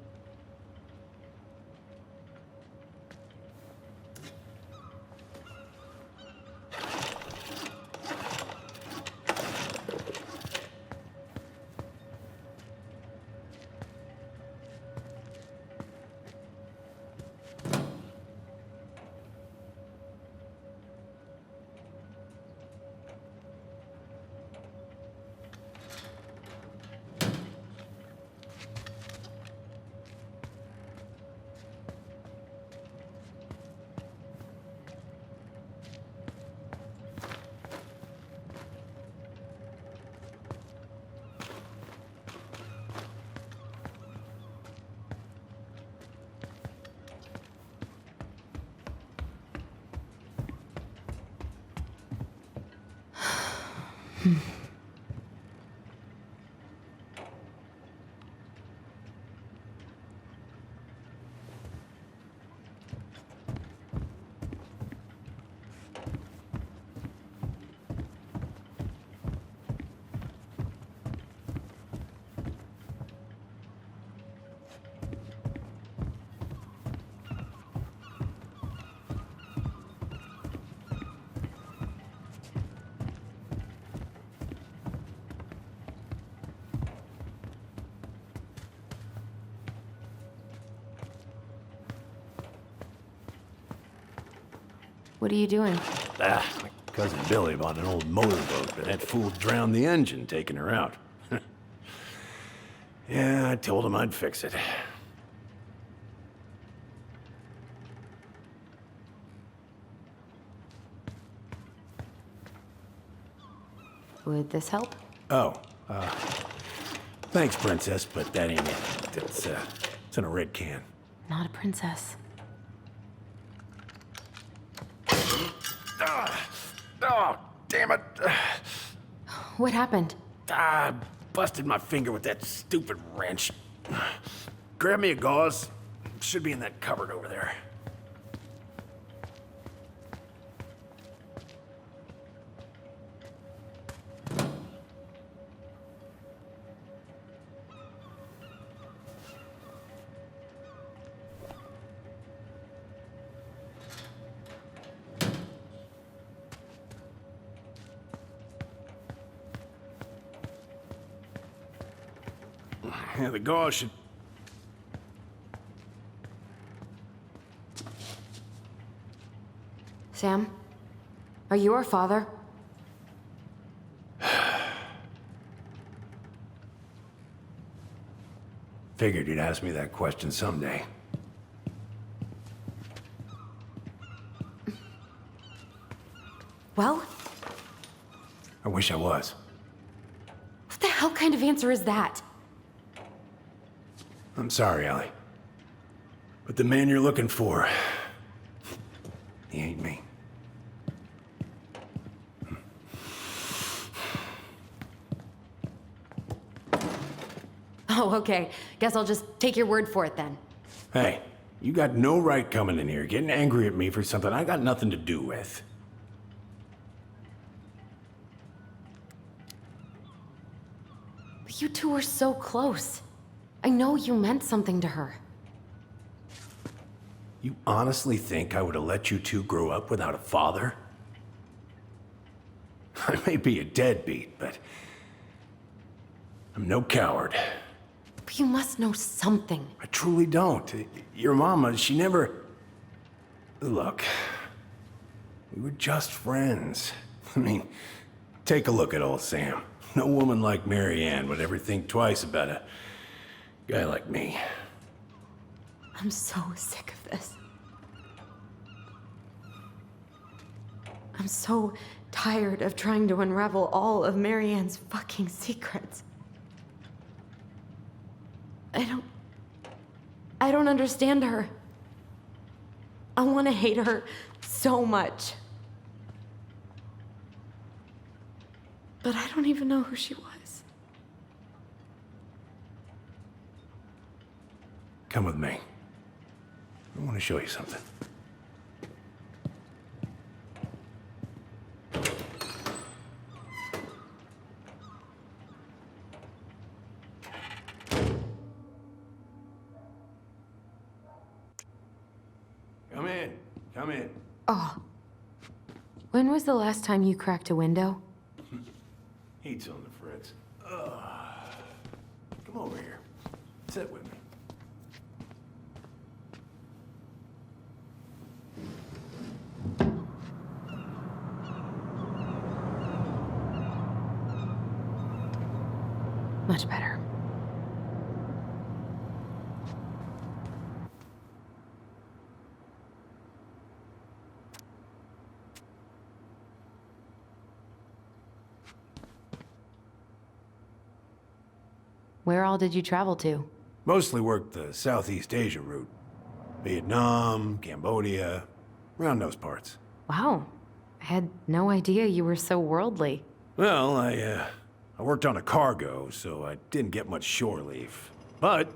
What are you doing? My cousin Billy bought an old motorboat, but that fool drowned the engine taking her out. Yeah, I told him I'd fix it. Would this help? Oh, thanks, Princess, but that ain't it. It's in a red can. Not a princess. Oh, damn it. What happened? I busted my finger with that stupid wrench. Grab me a gauze. Should be in that cupboard over there. Yeah, the gauze should... Sam? Are you our father? Figured you'd ask me that question someday. Well? I wish I was. What the hell kind of answer is that? I'm sorry, Ellie. But the man you're looking for, he ain't me. Oh, okay. Guess I'll just take your word for it then. Hey, you got no right coming in here getting angry at me for something I got nothing to do with. But you two were so close. I know you meant something to her. You honestly think I would have let you two grow up without a father? I may be a deadbeat, but I'm no coward. But you must know something. I truly don't. Your mama, she never... Look, we were just friends. I mean, take a look at old Sam. No woman like Mary Ann would ever think twice about a guy like me. I'm so sick of this. I'm so tired of trying to unravel all of Mary Ann's fucking secrets. I don't understand her. I want to hate her so much. But I don't even know who she was. Come with me. I want to show you something. Come in. Come in. Oh. When was the last time you cracked a window? Heat's on the fritz. Come over here. Sit with me. Much better. Where all did you travel to? Mostly worked the Southeast Asia route. Vietnam, Cambodia, around those parts. Wow. I had no idea you were so worldly. Well, I worked on a cargo, so I didn't get much shore leave. But,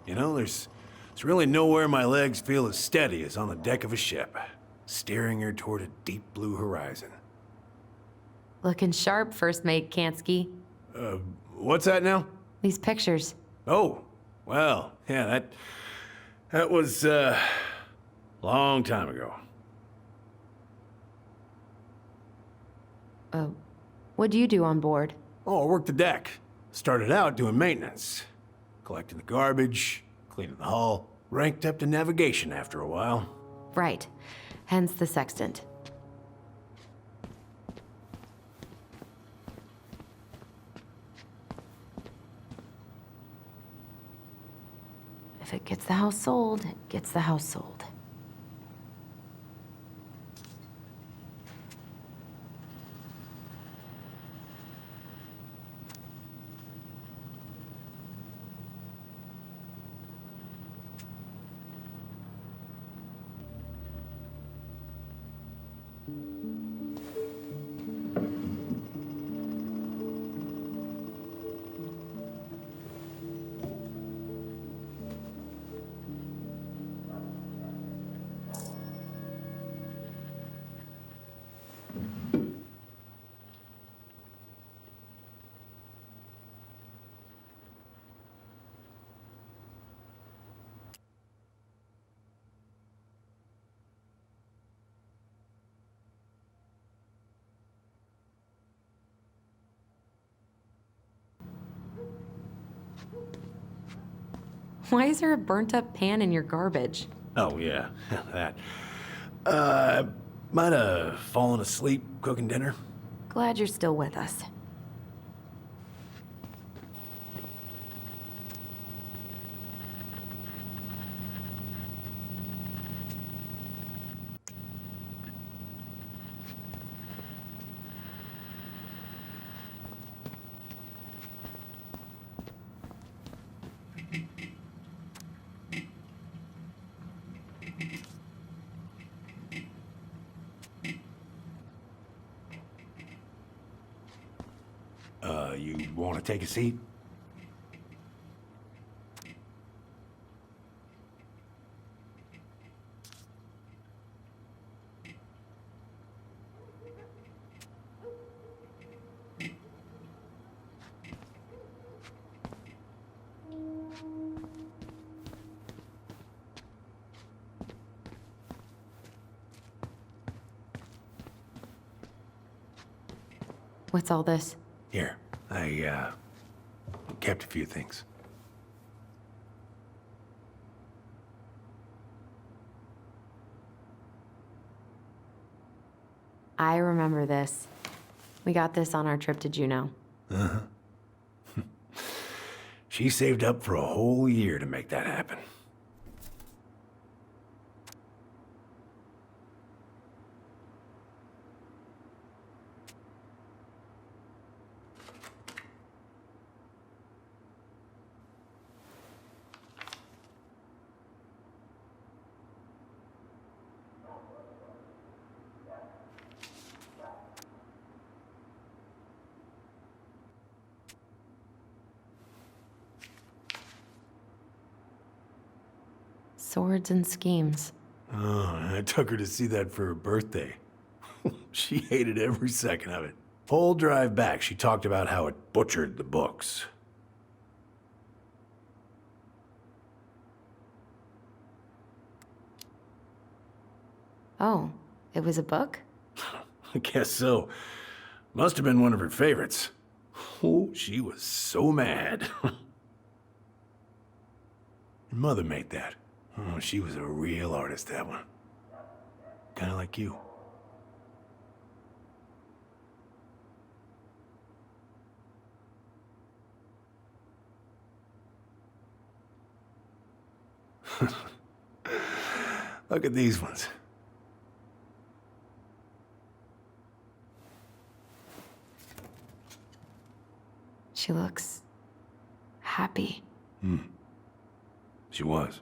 you know, there's really nowhere my legs feel as steady as on the deck of a ship, steering her toward a deep blue horizon. Looking sharp, First Mate Kansky. What's that now? These pictures. Oh, well, yeah, that was, long time ago. What do you do on board? Oh, I worked the deck. Started out doing maintenance. Collecting the garbage, cleaning the hull. Ranked up to navigation after a while. Right. Hence the sextant. If it gets the house sold, it gets the house sold. Why is there a burnt-up pan in your garbage? Oh, yeah, that. Might have fallen asleep cooking dinner. Glad you're still with us. You want to take a seat? What's all this? Here, I kept a few things. I remember this. We got this on our trip to Juneau. Uh-huh. She saved up for a whole year to make that happen. Swords and schemes. Oh, I took her to see that for her birthday. She hated every second of it. Whole drive back, she talked about how it butchered the books. Oh, it was a book? I guess so. Must have been one of her favorites. Oh, she was so mad. Your mother made that. Oh, she was a real artist, that one. Kinda like you. Look at these ones. She looks happy. She was.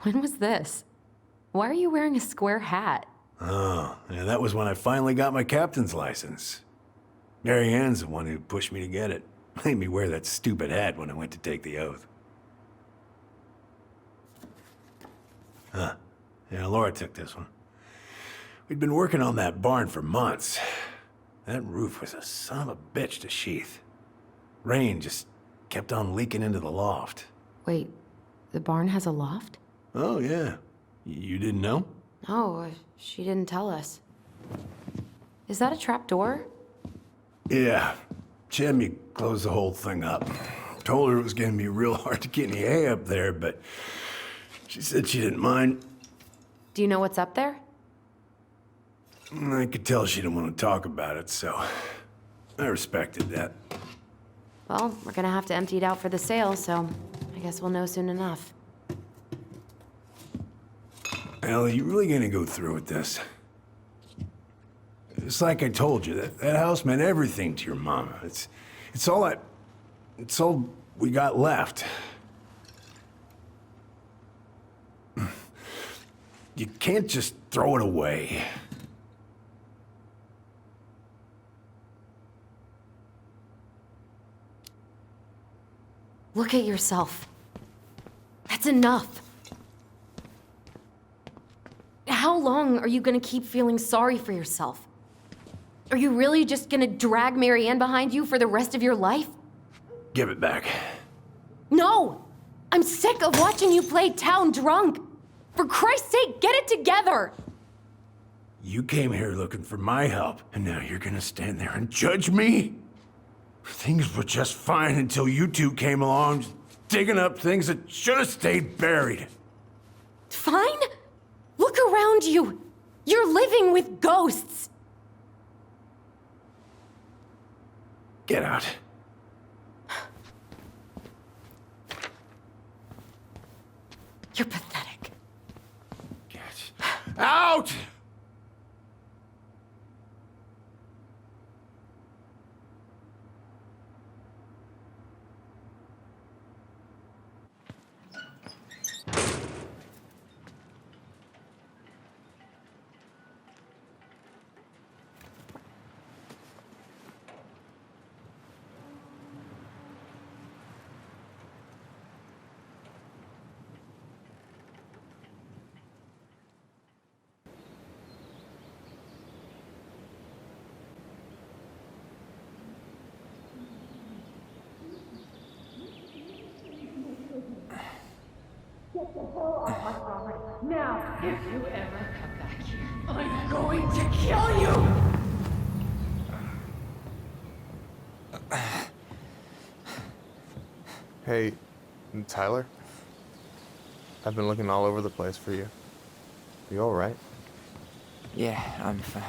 When was this? Why are you wearing a square hat? Oh, yeah, that was when I finally got my captain's license. Mary Ann's the one who pushed me to get it. Made me wear that stupid hat when I went to take the oath. Huh. Yeah, Laura took this one. We'd been working on that barn for months. That roof was a son of a bitch to sheath. Rain just kept on leaking into the loft. Wait, the barn has a loft? Oh, yeah. You didn't know? Oh, she didn't tell us. Is that a trap door? Yeah. She had me close the whole thing up. Told her it was gonna be real hard to get any hay up there, but she said she didn't mind. Do you know what's up there? I could tell she didn't want to talk about it, so I respected that. Well, we're gonna have to empty it out for the sale, so I guess we'll know soon enough. Ellie, you really gonna go through with this? It's like I told you, that house meant everything to your mama. It's all we got left. You can't just throw it away. Look at yourself. That's enough. How long are you gonna keep feeling sorry for yourself? Are you really just gonna drag Marianne behind you for the rest of your life? Give it back. No! I'm sick of watching you play town drunk. For Christ's sake, get it together! You came here looking for my help, and now you're gonna stand there and judge me? Things were just fine until you two came along, digging up things that should have stayed buried. Fine? Look around you. You're living with ghosts. Get out. You're pathetic. Get out! Now, if you ever come back here, I'm going to kill you! Hey, Tyler? I've been looking all over the place for you. You alright? Yeah, I'm fine.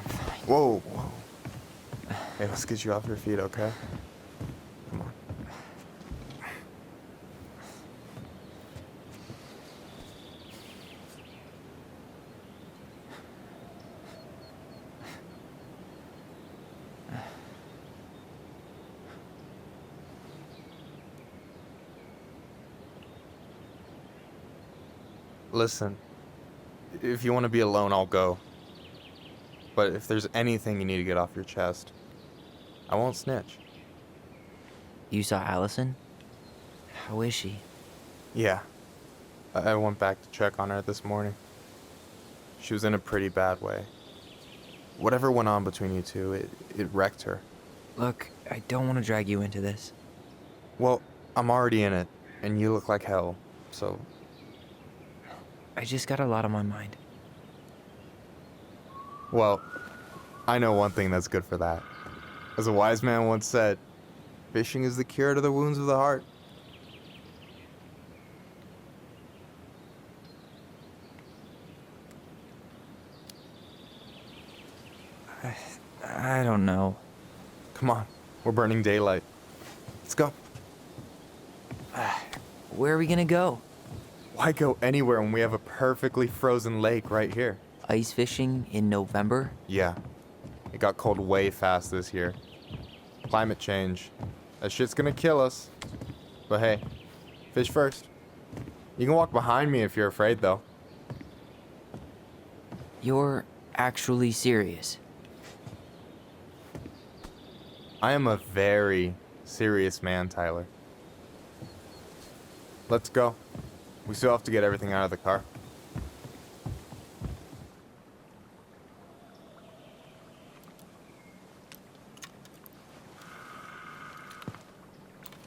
Whoa, whoa. Hey, let's get you off your feet, okay? Come on. Listen, if you want to be alone, I'll go. But if there's anything you need to get off your chest, I won't snitch. You saw Allison? How is she? Yeah. I went back to check on her this morning. She was in a pretty bad way. Whatever went on between you two, it wrecked her. Look, I don't want to drag you into this. Well, I'm already in it, and you look like hell, so... I just got a lot on my mind. Well, I know one thing that's good for that. As a wise man once said, fishing is the cure to the wounds of the heart. I don't know. Come on, we're burning daylight. Let's go. Where are we gonna go? Why go anywhere when we have a perfectly frozen lake right here? Ice fishing in November? Yeah. It got cold way fast this year. Climate change. That shit's gonna kill us. But hey, fish first. You can walk behind me if you're afraid, though. You're actually serious? I am a very serious man, Tyler. Let's go. We still have to get everything out of the car.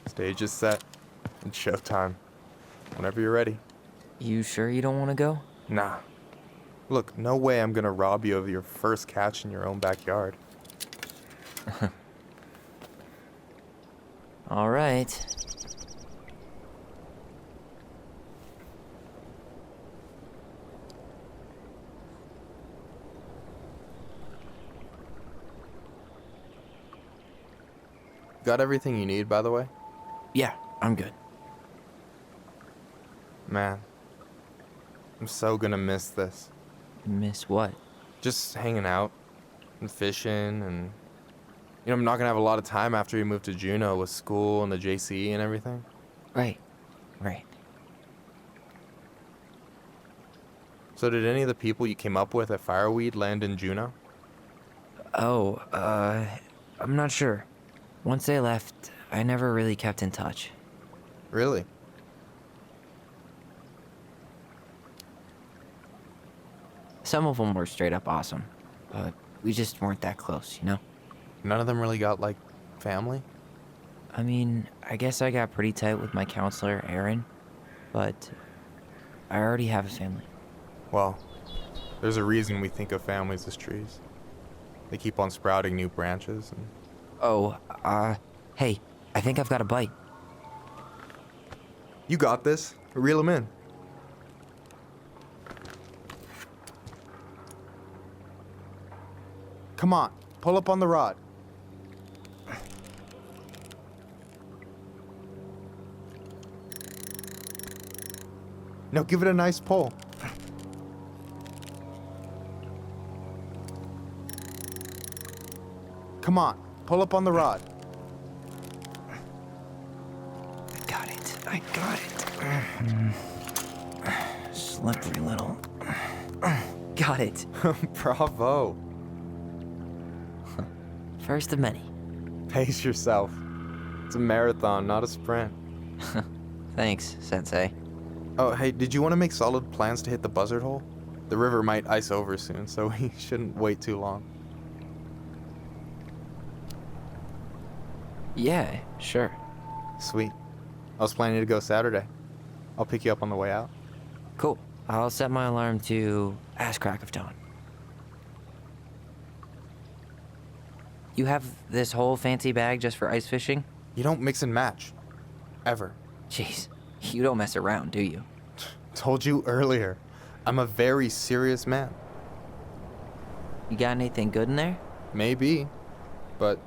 Stage is set. It's showtime. Whenever you're ready. You sure you don't want to go? Nah. Look, no way I'm gonna rob you of your first catch in your own backyard. All right. Got everything you need, by the way? Yeah, I'm good. Man, I'm so gonna miss this. Miss what? Just hanging out and fishing and... You know, I'm not gonna have a lot of time after we move to Juneau with school and the JC and everything. Right. So did any of the people you came up with at Fireweed land in Juneau? Oh, I'm not sure. Once they left, I never really kept in touch. Really? Some of them were straight up awesome, but we just weren't that close, you know? None of them really got, like, family? I mean, I guess I got pretty tight with my counselor, Aaron, but I already have a family. Well, there's a reason we think of families as trees. They keep on sprouting new branches and... Oh, hey, I think I've got a bite. You got this. Reel them in. Come on, pull up on the rod. Now give it a nice pull. Come on, pull up on the rod. I got it. Slippery little. Got it. Bravo. First of many. Pace yourself. It's a marathon, not a sprint. Thanks, Sensei. Oh, hey, did you want to make solid plans to hit the buzzard hole? The river might ice over soon, so we shouldn't wait too long. Yeah, sure. Sweet. I was planning to go Saturday. I'll pick you up on the way out. Cool. I'll set my alarm to ass crack of dawn. You have this whole fancy bag just for ice fishing? You don't mix and match. Ever. Jeez, you don't mess around, do you? Told you earlier. I'm a very serious man. You got anything good in there? Maybe. But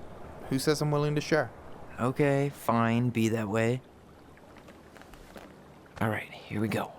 who says I'm willing to share? Okay, fine, be that way. All right, here we go.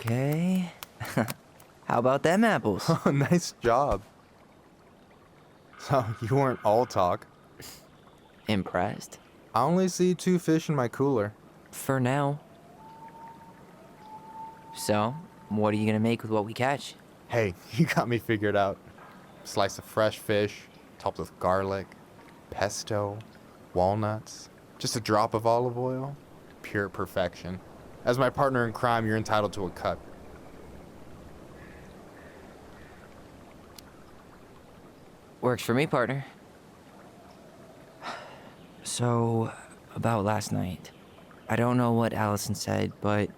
Okay. How about them apples? Oh, nice job. So, you weren't all talk. Impressed? I only see 2 fish in my cooler. For now. So, what are you gonna make with what we catch? Hey, you got me figured out. Slice of fresh fish, topped with garlic, pesto, walnuts, just a drop of olive oil. Pure perfection. As my partner in crime, you're entitled to a cut. Works for me, partner. So, about last night. I don't know what Allison said, but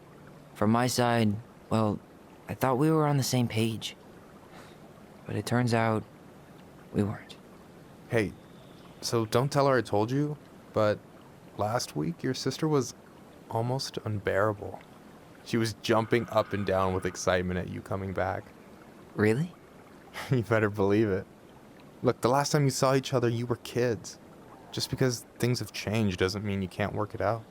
from my side, well, I thought we were on the same page. But it turns out we weren't. Hey, so don't tell her I told you, but last week your sister was almost unbearable. She was jumping up and down with excitement at you coming back. Really? You better believe it. Look, the last time you saw each other, you were kids. Just because things have changed doesn't mean you can't work it out.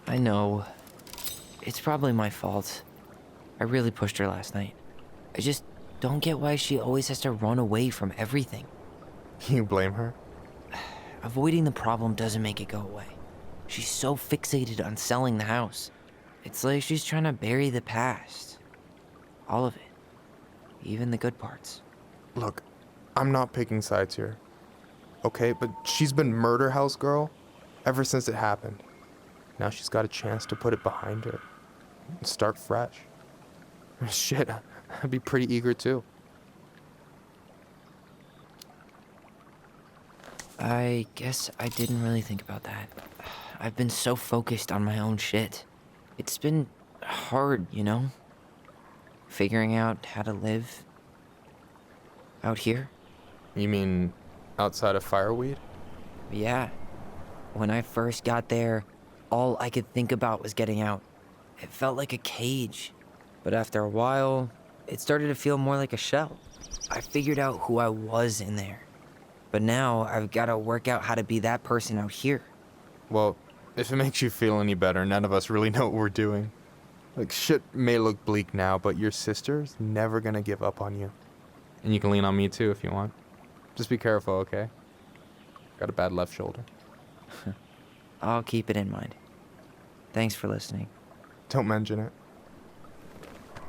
I know. It's probably my fault. I really pushed her last night. I just don't get why she always has to run away from everything. You blame her? Avoiding the problem doesn't make it go away. She's so fixated on selling the house. It's like she's trying to bury the past. All of it. Even the good parts. Look, I'm not picking sides here. Okay, but she's been murder house girl ever since it happened. Now she's got a chance to put it behind her and start fresh. Shit, I'd be pretty eager too. I guess I didn't really think about that. I've been so focused on my own shit. It's been hard, you know? Figuring out how to live out here. You mean outside of fireweed? Yeah. When I first got there, all I could think about was getting out. It felt like a cage. But after a while, it started to feel more like a shell. I figured out who I was in there. But now I've got to work out how to be that person out here. Well, if it makes you feel any better, none of us really know what we're doing. Like, shit may look bleak now, but your sister's never gonna give up on you. And you can lean on me too if you want. Just be careful, okay? Got a bad left shoulder. I'll keep it in mind. Thanks for listening. Don't mention it.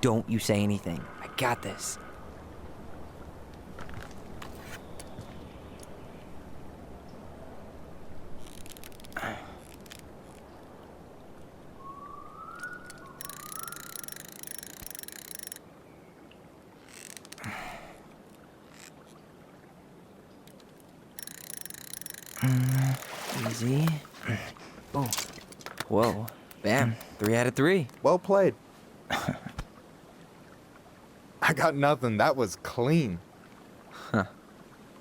Don't you say anything. I got this. Easy. Oh. Whoa. Bam. 3 out of 3. Well played. I got nothing. That was clean. Huh.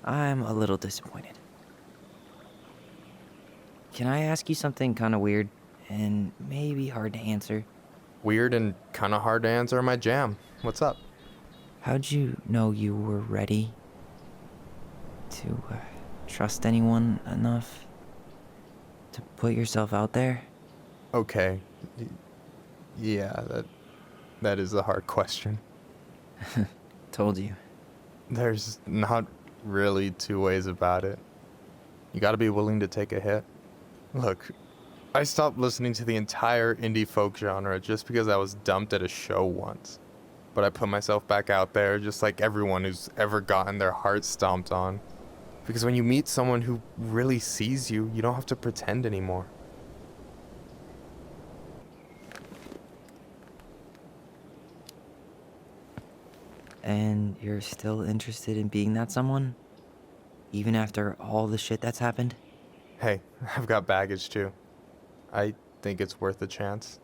I'm a little disappointed. Can I ask you something kind of weird and maybe hard to answer? Weird and kind of hard to answer my jam. What's up? How'd you know you were ready to trust anyone enough to put yourself out there? Okay. Yeah, that is a hard question. Told you. There's not really two ways about it. You gotta be willing to take a hit. Look, I stopped listening to the entire indie folk genre just because I was dumped at a show once. But I put myself back out there just like everyone who's ever gotten their heart stomped on. Because when you meet someone who really sees you, you don't have to pretend anymore. And you're still interested in being that someone? Even after all the shit that's happened? Hey, I've got baggage too. I think it's worth a chance.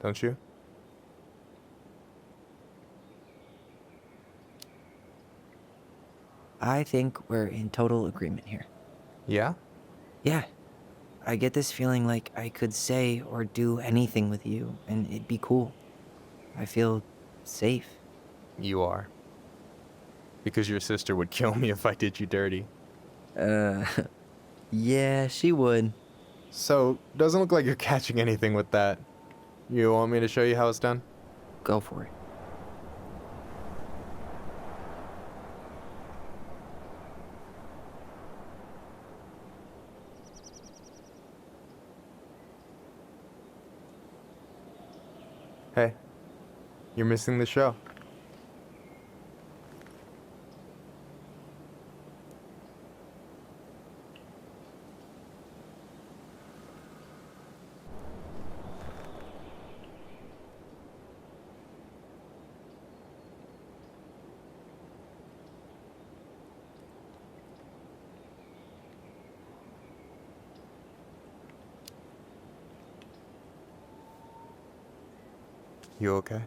Don't you? I think we're in total agreement here. Yeah? Yeah. I get this feeling like I could say or do anything with you, and it'd be cool. I feel safe. You are. Because your sister would kill me if I did you dirty. Yeah, she would. So, doesn't look like you're catching anything with that. You want me to show you how it's done? Go for it. Hey, you're missing the show. You okay?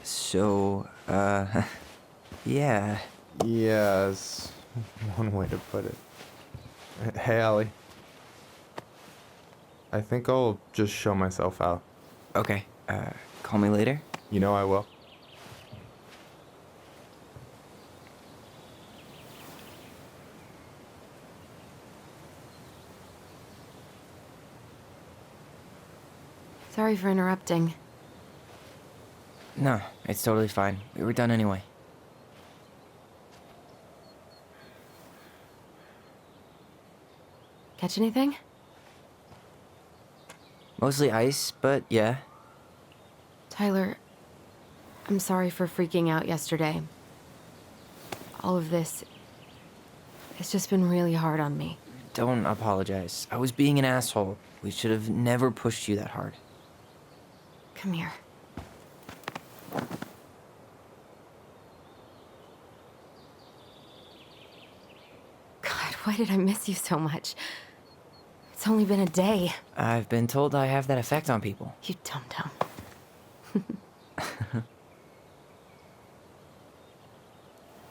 So, yeah. Yes, one way to put it. Hey, Allie. I think I'll just show myself out. Okay, call me later? You know I will. Sorry for interrupting. No, it's totally fine. We were done anyway. Catch anything? Mostly ice, but yeah. Tyler, I'm sorry for freaking out yesterday. All of this, it's just been really hard on me. Don't apologize. I was being an asshole. We should have never pushed you that hard. Come here. God, why did I miss you so much? It's only been a day. I've been told I have that effect on people. You dum-dum.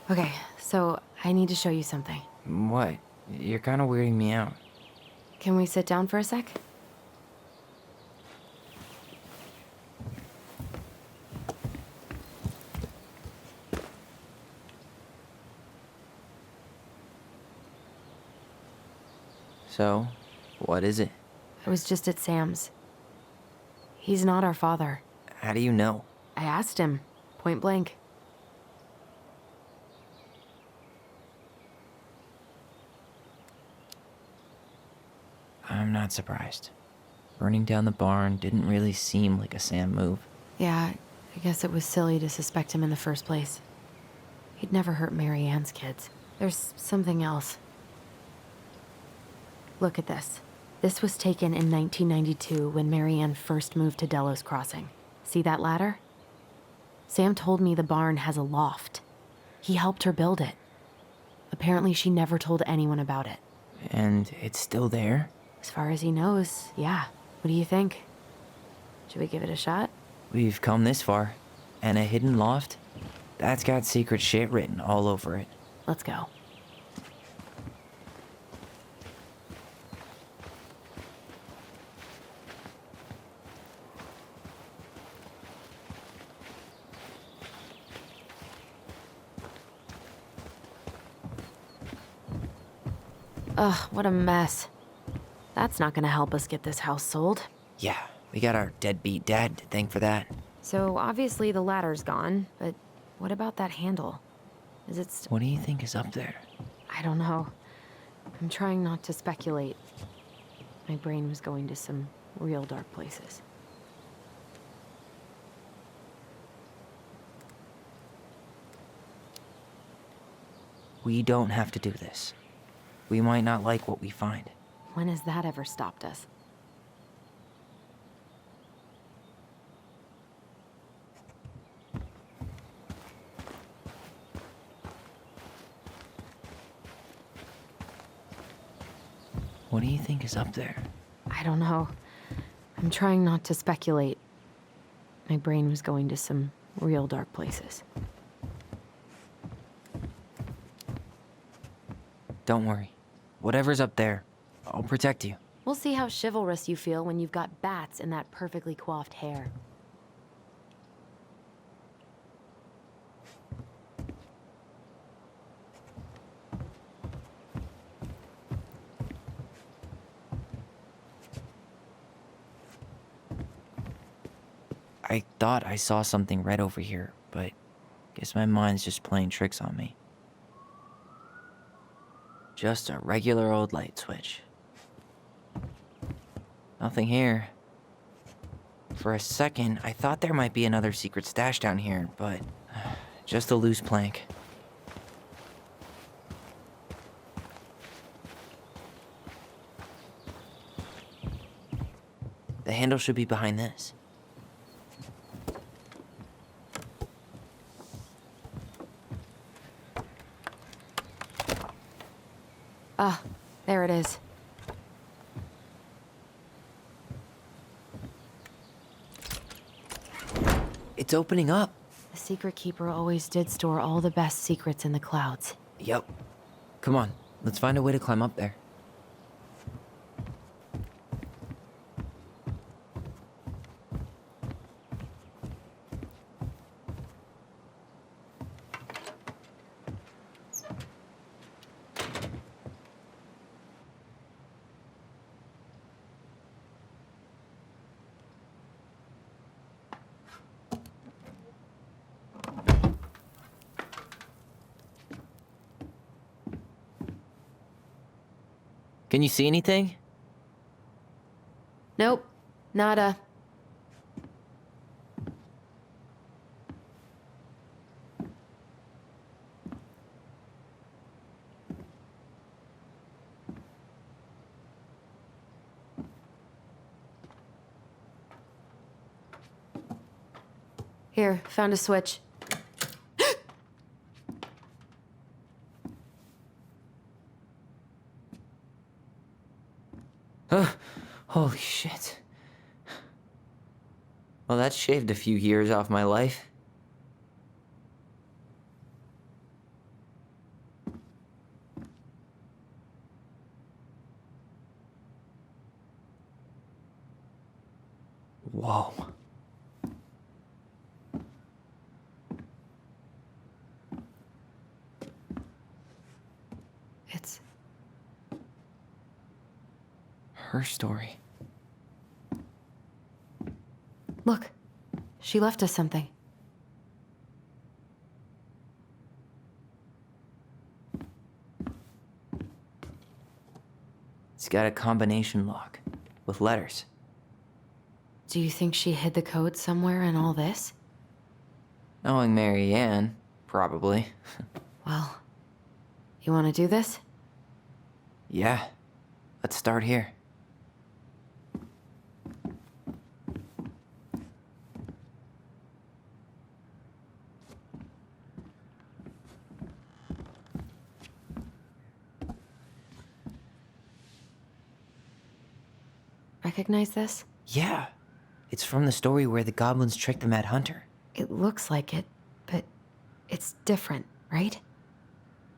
Okay, so I need to show you something. What? You're kind of weirding me out. Can we sit down for a sec? So, what is it? I was just at Sam's. He's not our father. How do you know? I asked him, point blank. I'm not surprised. Burning down the barn didn't really seem like a Sam move. Yeah, I guess it was silly to suspect him in the first place. He'd never hurt Mary Ann's kids. There's something else. Look at this. This was taken in 1992 when Mary Ann first moved to Delos Crossing. See that ladder? Sam told me the barn has a loft. He helped her build it. Apparently she never told anyone about it. And it's still there? As far as he knows, yeah. What do you think? Should we give it a shot? We've come this far. And a hidden loft? That's got secret shit written all over it. Let's go. Ugh, what a mess. That's not gonna help us get this house sold. Yeah, we got our deadbeat dad to thank for that. So obviously the ladder's gone, but what about that handle? Is it What do you think is up there? I don't know. I'm trying not to speculate. My brain was going to some real dark places. We don't have to do this. We might not like what we find. When has that ever stopped us? What do you think is up there? I don't know. I'm trying not to speculate. My brain was going to some real dark places. Don't worry. Whatever's up there, I'll protect you. We'll see how chivalrous you feel when you've got bats in that perfectly coiffed hair. I thought I saw something red over here, but guess my mind's just playing tricks on me. Just a regular old light switch. Nothing here. For a second, I thought there might be another secret stash down here, but just a loose plank. The handle should be behind this. Ah, there it is. It's opening up. The secret keeper always did store all the best secrets in the clouds. Yep. Come on, let's find a way to climb up there. Can you see anything? Nope. Nada. Here, found a switch. Holy shit. Well, that shaved a few years off my life. Whoa. It's her story. Look, she left us something. It's got a combination lock with letters. Do you think she hid the code somewhere in all this? Knowing Mary Ann, probably. Well, you want to do this? Yeah, let's start here. Recognize this? Yeah, it's from the story where the goblins tricked the Mad Hunter. It looks like it, but it's different, right?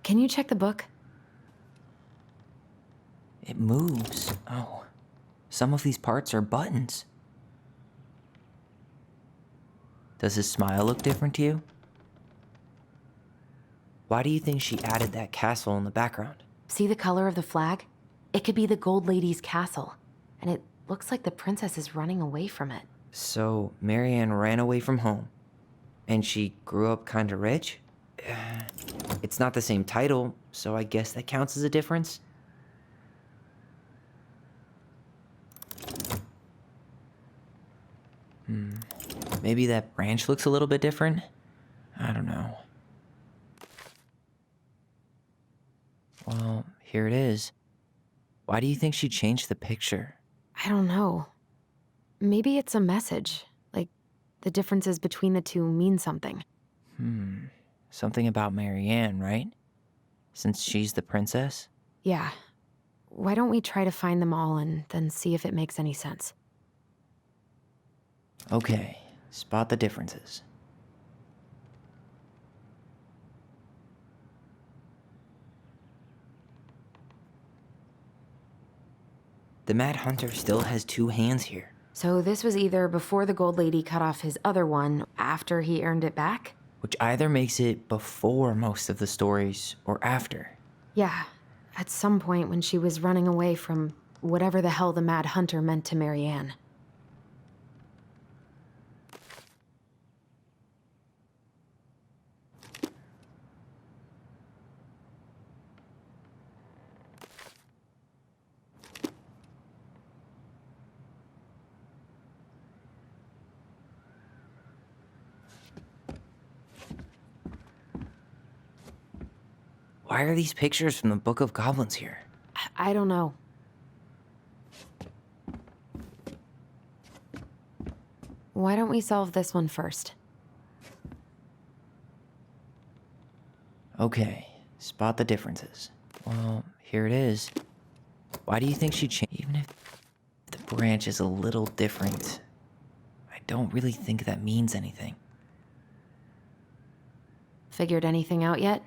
Can you check the book? It moves. Oh, some of these parts are buttons. Does his smile look different to you? Why do you think she added that castle in the background? See the color of the flag? It could be the Gold Lady's castle, and it looks like the princess is running away from it. So, Mary Ann ran away from home, and she grew up kinda rich? It's not the same title, so I guess that counts as a difference? Maybe that branch looks a little bit different? I don't know. Well, here it is. Why do you think she changed the picture? I don't know. Maybe it's a message. Like, the differences between the two mean something. Something about Mary Ann, right? Since she's the princess? Yeah. Why don't we try to find them all and then see if it makes any sense? Okay, spot the differences. The Mad Hunter still has two hands here. So this was either before the Gold Lady cut off his other one, after he earned it back? Which either makes it before most of the stories or after. Yeah, at some point when she was running away from whatever the hell the Mad Hunter meant to Mary Ann. Why are these pictures from the Book of Goblins here? I don't know. Why don't we solve this one first? Okay, spot the differences. Well, here it is. Why do you think she changed? Even if the branch is a little different, I don't really think that means anything. Figured anything out yet?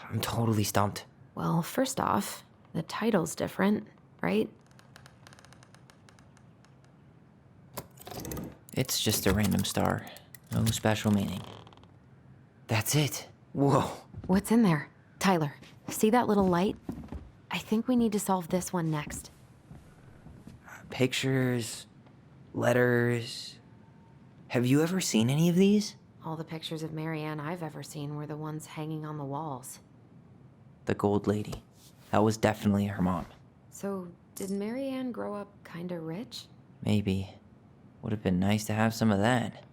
I'm totally stumped. Well, first off, the title's different, right? It's just a random star. No special meaning. That's it. Whoa. What's in there? Tyler, see that little light? I think we need to solve this one next. Pictures, letters, Have you ever seen any of these? All the pictures of Marianne I've ever seen were the ones hanging on the walls. The gold lady. That was definitely her mom. So, did Marianne grow up kinda rich? Maybe. Would have been nice to have some of that.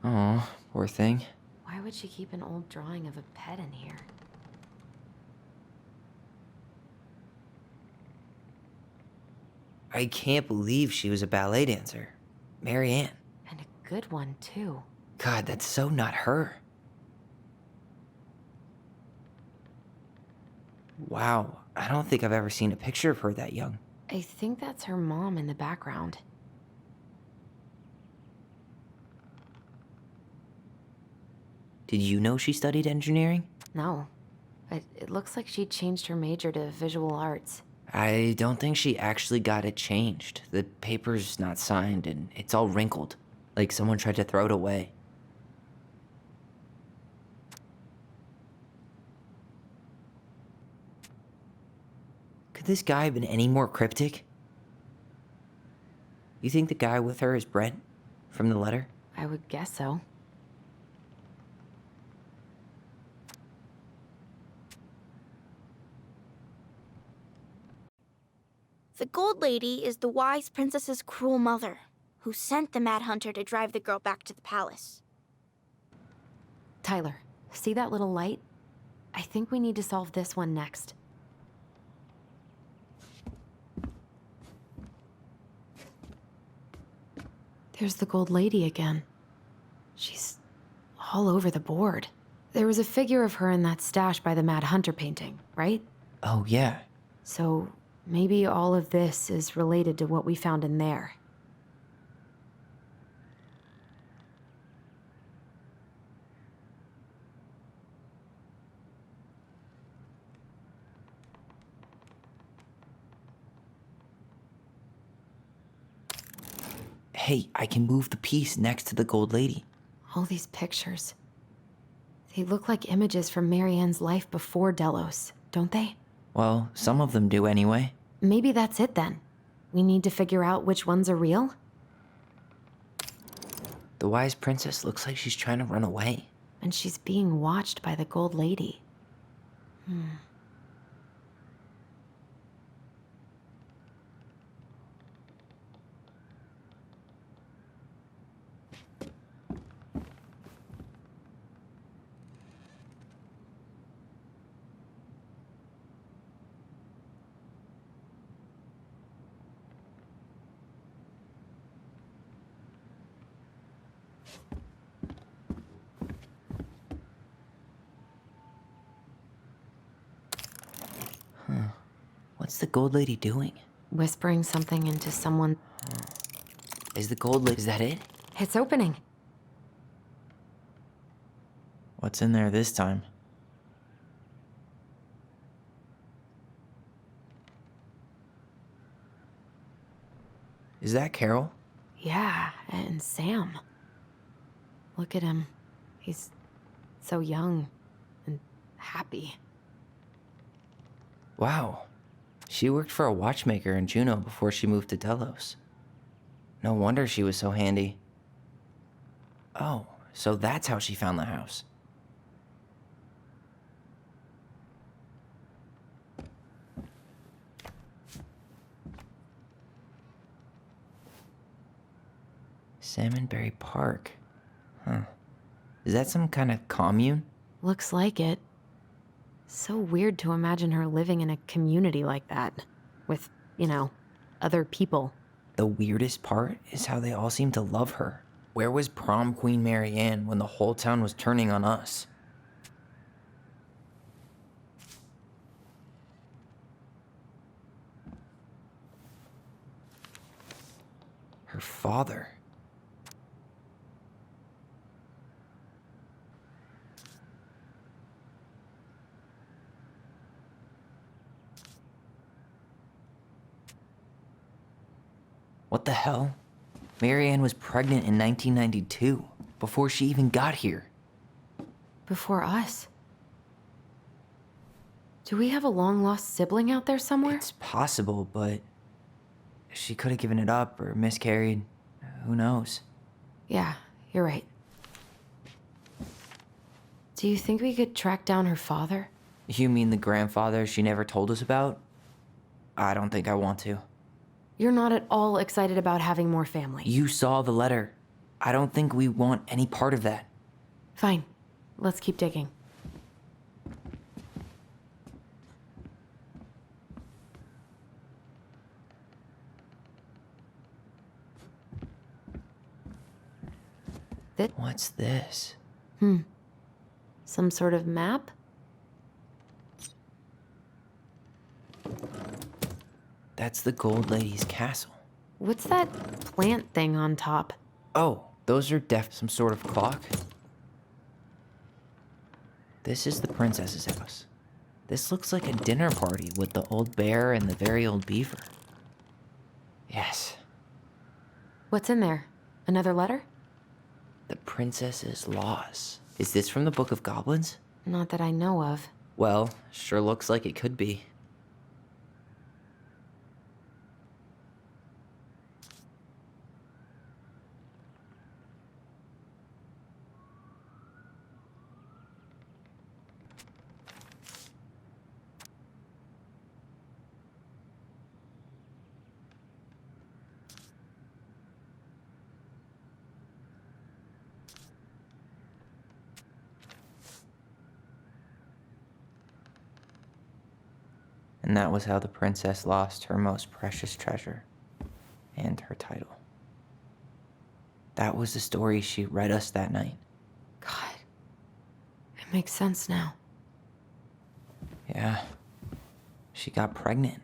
Oh, poor thing. Why would she keep an old drawing of a pet in here? I can't believe she was a ballet dancer. Marianne. And a good one, too. God, that's so not her. Wow, I don't think I've ever seen a picture of her that young. I think that's her mom in the background. Did you know she studied engineering? No. It looks like she changed her major to visual arts. I don't think she actually got it changed. The paper's not signed and it's all wrinkled, like someone tried to throw it away. Could this guy have been any more cryptic? You think the guy with her is Brent from the letter? I would guess so. The gold lady is the wise princess's cruel mother, who sent the Mad Hunter to drive the girl back to the palace. Tyler, see that little light? I think we need to solve this one next. There's the gold lady again. She's all over the board. There was a figure of her in that stash by the Mad Hunter painting, right? Oh, yeah. So maybe all of this is related to what we found in there. Hey, I can move the piece next to the gold lady. All these pictures. They look like images from Marianne's life before Delos, don't they? Well, some of them do anyway. Maybe that's it then. We need to figure out which ones are real? The wise princess looks like she's trying to run away. And she's being watched by the gold lady. What's the gold lady doing? Whispering something into someone. Is the gold lady... Is that it? It's opening. What's in there this time? Is that Carol? Yeah, and Sam. Look at him. He's so young and happy. Wow. She worked for a watchmaker in Juneau before she moved to Delos. No wonder she was so handy. Oh, so that's how she found the house. Salmonberry Park. Huh. Is that some kind of commune? Looks like it. So weird to imagine her living in a community like that. With, other people. The weirdest part is how they all seem to love her. Where was prom queen Marianne when the whole town was turning on us? Her father. What the hell? Marianne was pregnant in 1992, before she even got here. Before us? Do we have a long-lost sibling out there somewhere? It's possible, but she could have given it up or miscarried. who knows? Yeah, you're right. Do you think we could track down her father? You mean the grandfather she never told us about? I don't think I want to. You're not at all excited about having more family. You saw the letter. I don't think we want any part of that. Fine. Let's keep digging. What's this? Some sort of map? That's the Gold Lady's castle. What's that plant thing on top? Oh, those are some sort of clock. This is the princess's house. This looks like a dinner party with the old bear and the very old beaver. Yes. What's in there? Another letter? The princess's laws. Is this from the Book of Goblins? Not that I know of. Well, sure looks like it could be. And that was how the princess lost her most precious treasure and her title. That was the story she read us that night. God. It makes sense now. Yeah. She got pregnant.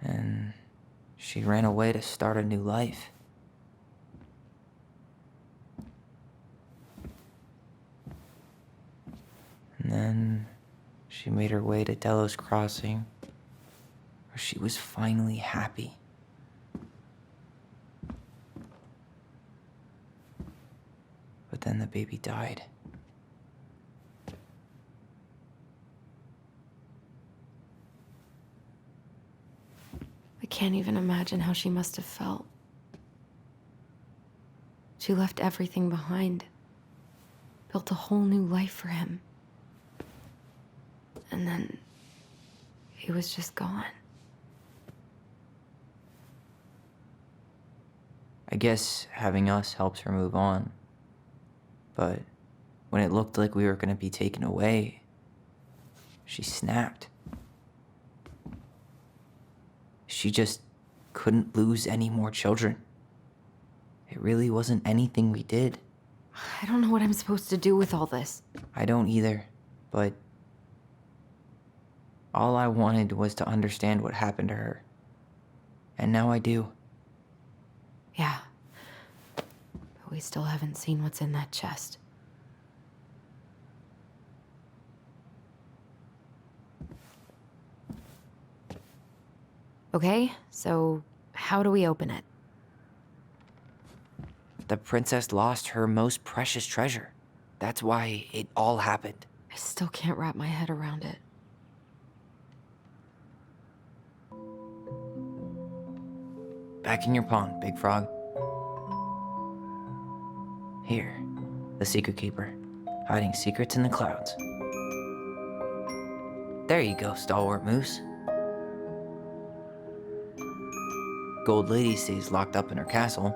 And she ran away to start a new life. And then she made her way to Delos Crossing, where she was finally happy. But then the baby died. I can't even imagine how she must have felt. She left everything behind, built a whole new life for him. And then he was just gone. I guess having us helps her move on. But when it looked like we were going to be taken away, she snapped. She just couldn't lose any more children. It really wasn't anything we did. I don't know what I'm supposed to do with all this. I don't either, but all I wanted was to understand what happened to her. And now I do. Yeah. But we still haven't seen what's in that chest. Okay, so how do we open it? The princess lost her most precious treasure. That's why it all happened. I still can't wrap my head around it. Back in your pond, Big Frog. Here, the secret keeper, hiding secrets in the clouds. There you go, stalwart moose. Gold Lady stays locked up in her castle.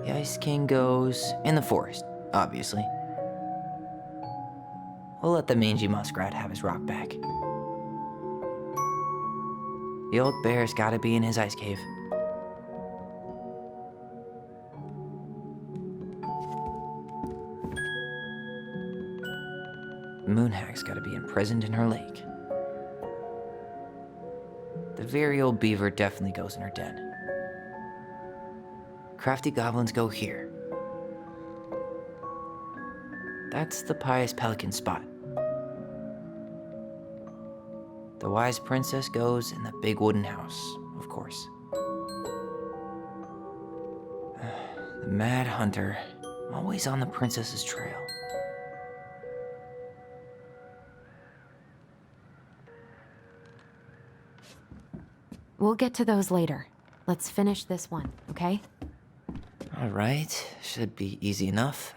The Ice King goes in the forest, obviously. We'll let the mangy muskrat have his rock back. The old bear's gotta be in his ice cave. Moonhag's gotta be imprisoned in her lake. The very old beaver definitely goes in her den. Crafty goblins go here. That's the pious pelican spot. The wise princess goes in the big wooden house, of course. The mad hunter, always on the princess's trail. We'll get to those later. Let's finish this one, okay? All right, should be easy enough.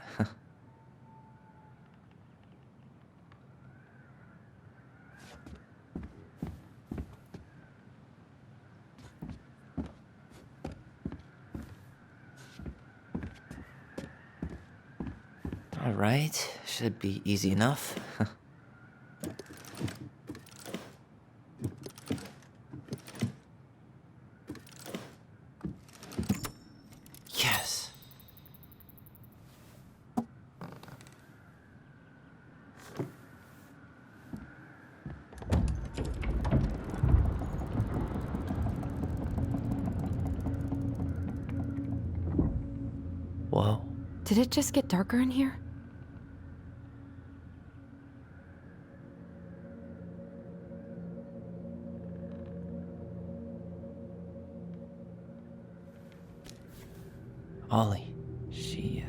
All right, should be easy enough. Yes. Whoa. Did it just get darker in here? Ollie. She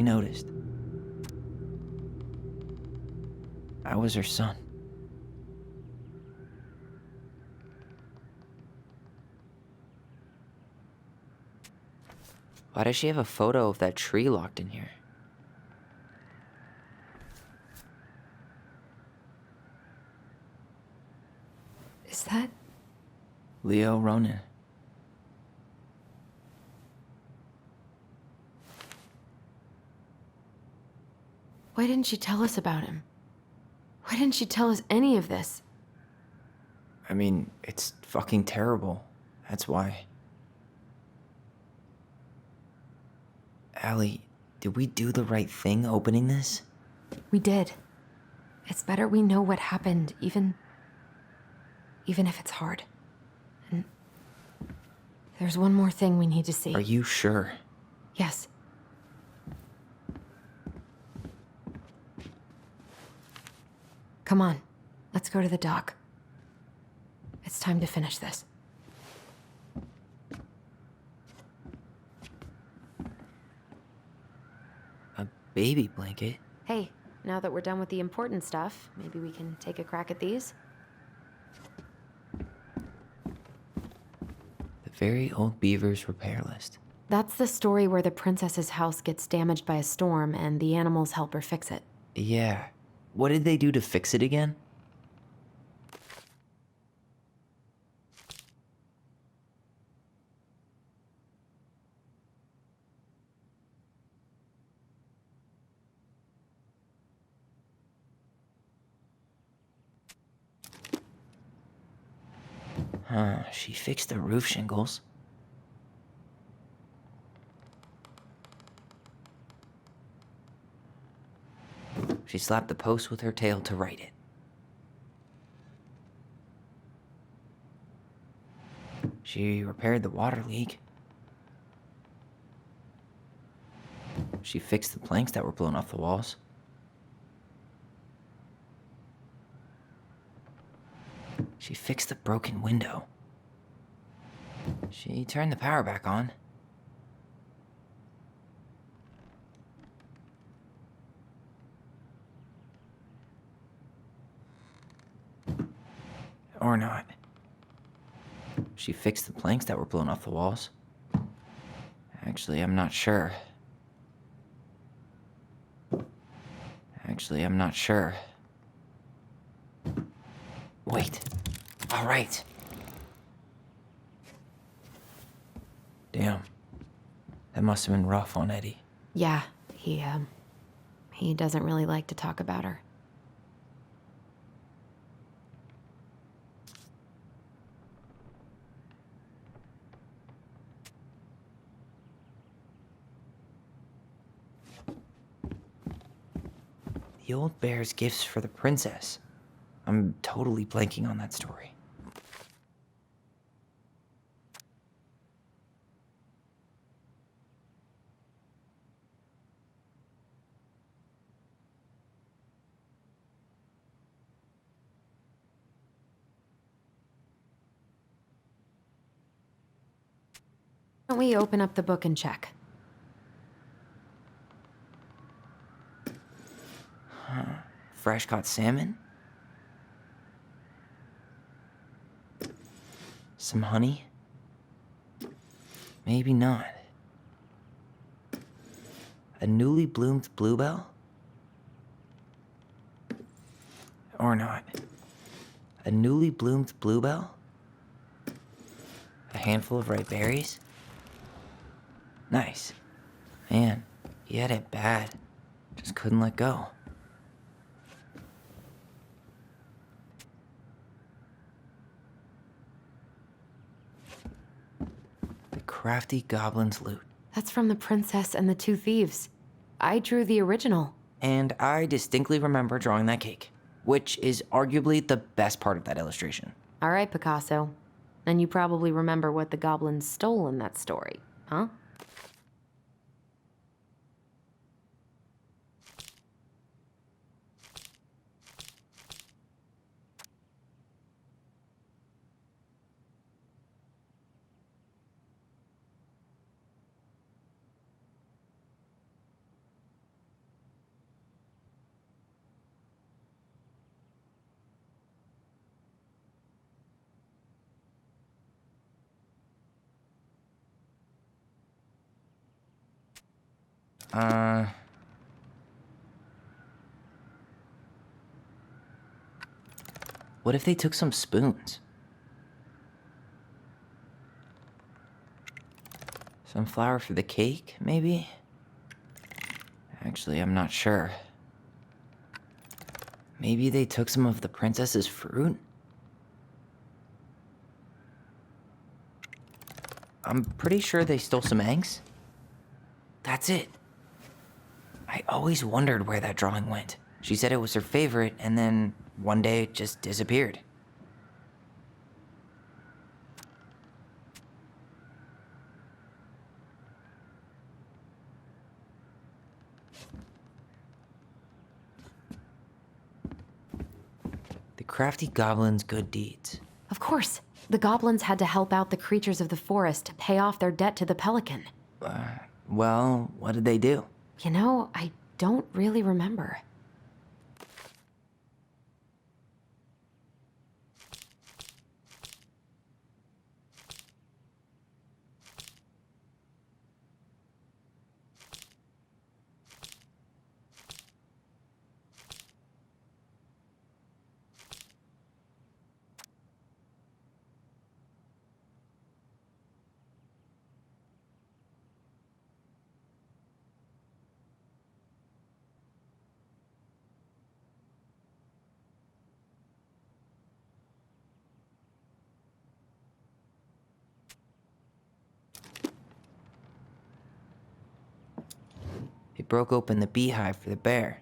noticed. I was her son. Why does she have a photo of that tree locked in here? Is that... Leo Ronan. Why didn't she tell us about him? Why didn't she tell us any of this? I mean, it's fucking terrible. That's why. Allie, did we do the right thing opening this? We did. It's better we know what happened, even if it's hard. And there's one more thing we need to see. Are you sure? Yes. Come on, let's go to the dock. It's time to finish this. A baby blanket? Hey, now that we're done with the important stuff, maybe we can take a crack at these? The Very Old Beaver's repair list. That's the story where the princess's house gets damaged by a storm and the animals help her fix it. Yeah. What did they do to fix it again? She fixed the roof shingles. She slapped the post with her tail to right it. She repaired the water leak. She fixed the planks that were blown off the walls. She fixed the broken window. She turned the power back on. Or not. She fixed the planks that were blown off the walls. Actually, I'm not sure. Wait. All right. Damn. That must have been rough on Eddie. Yeah, he doesn't really like to talk about her. The old bear's gifts for the princess. I'm totally blanking on that story. Why don't we open up the book and check? Fresh caught salmon? Some honey? Maybe not. A newly bloomed bluebell? Or not. A newly bloomed bluebell? A handful of ripe berries? Nice. Man, he had it bad. Just couldn't let go. The crafty goblin's loot. That's from The Princess and the Two Thieves. I drew the original. And I distinctly remember drawing that cake, which is arguably the best part of that illustration. All right, Picasso. And you probably remember what the goblins stole in that story, huh? What if they took some spoons? Some flour for the cake, maybe? Actually, I'm not sure. Maybe they took some of the princess's fruit? I'm pretty sure they stole some eggs. That's it. I always wondered where that drawing went. She said it was her favorite, and then one day it just disappeared. The crafty goblin's good deeds. Of course. The goblins had to help out the creatures of the forest to pay off their debt to the pelican. Well, what did they do? You know, I don't really remember. They broke open the beehive for the bear.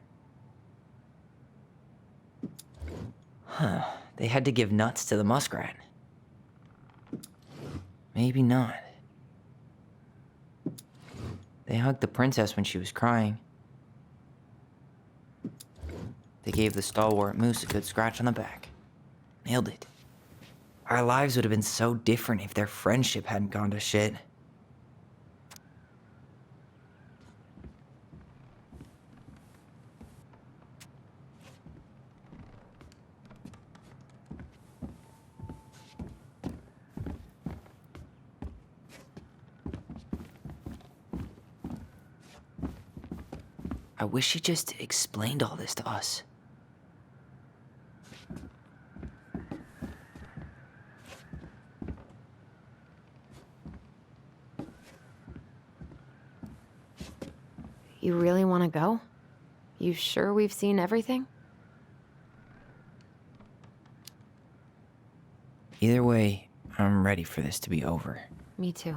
Huh, they had to give nuts to the muskrat. Maybe not. They hugged the princess when she was crying. They gave the stalwart moose a good scratch on the back. Nailed it. Our lives would have been so different if their friendship hadn't gone to shit. I wish she just explained all this to us. You really want to go? You sure we've seen everything? Either way, I'm ready for this to be over. Me too.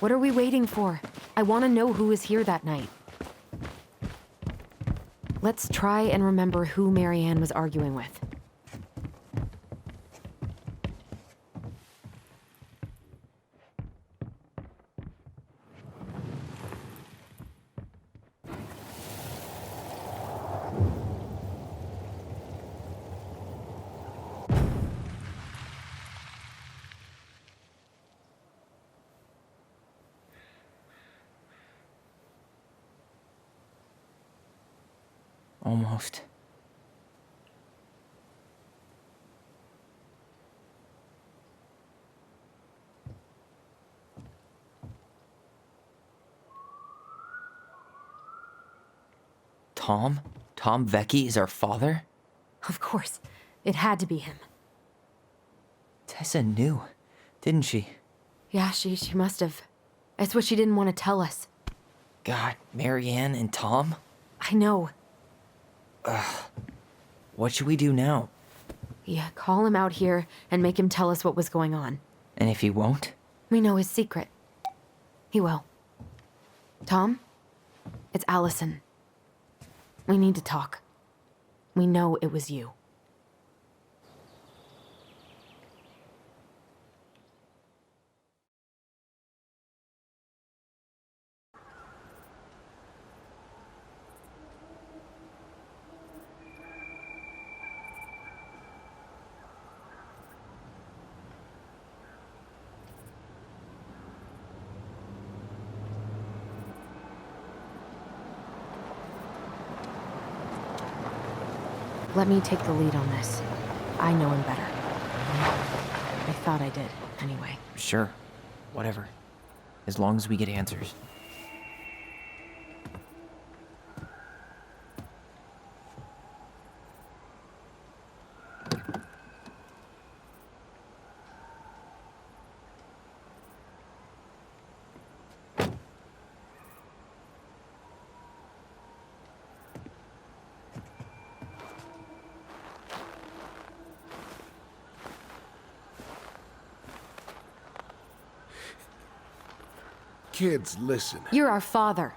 What are we waiting for? I want to know who was here that night. Let's try and remember who Marianne was arguing with. Almost. Tom? Tom Vecchi is our father? Of course. It had to be him. Tessa knew, didn't she? Yeah, she must have. It's what she didn't want to tell us. God, Marianne and Tom? I know. What should we do now? Yeah, call him out here and make him tell us what was going on. And if he won't? We know his secret. He will. Tom? It's Allison. We need to talk. We know it was you. Let me take the lead on this. I know him better. I thought I did, anyway. Sure. Whatever. As long as we get answers. Kids, listen. You're our father.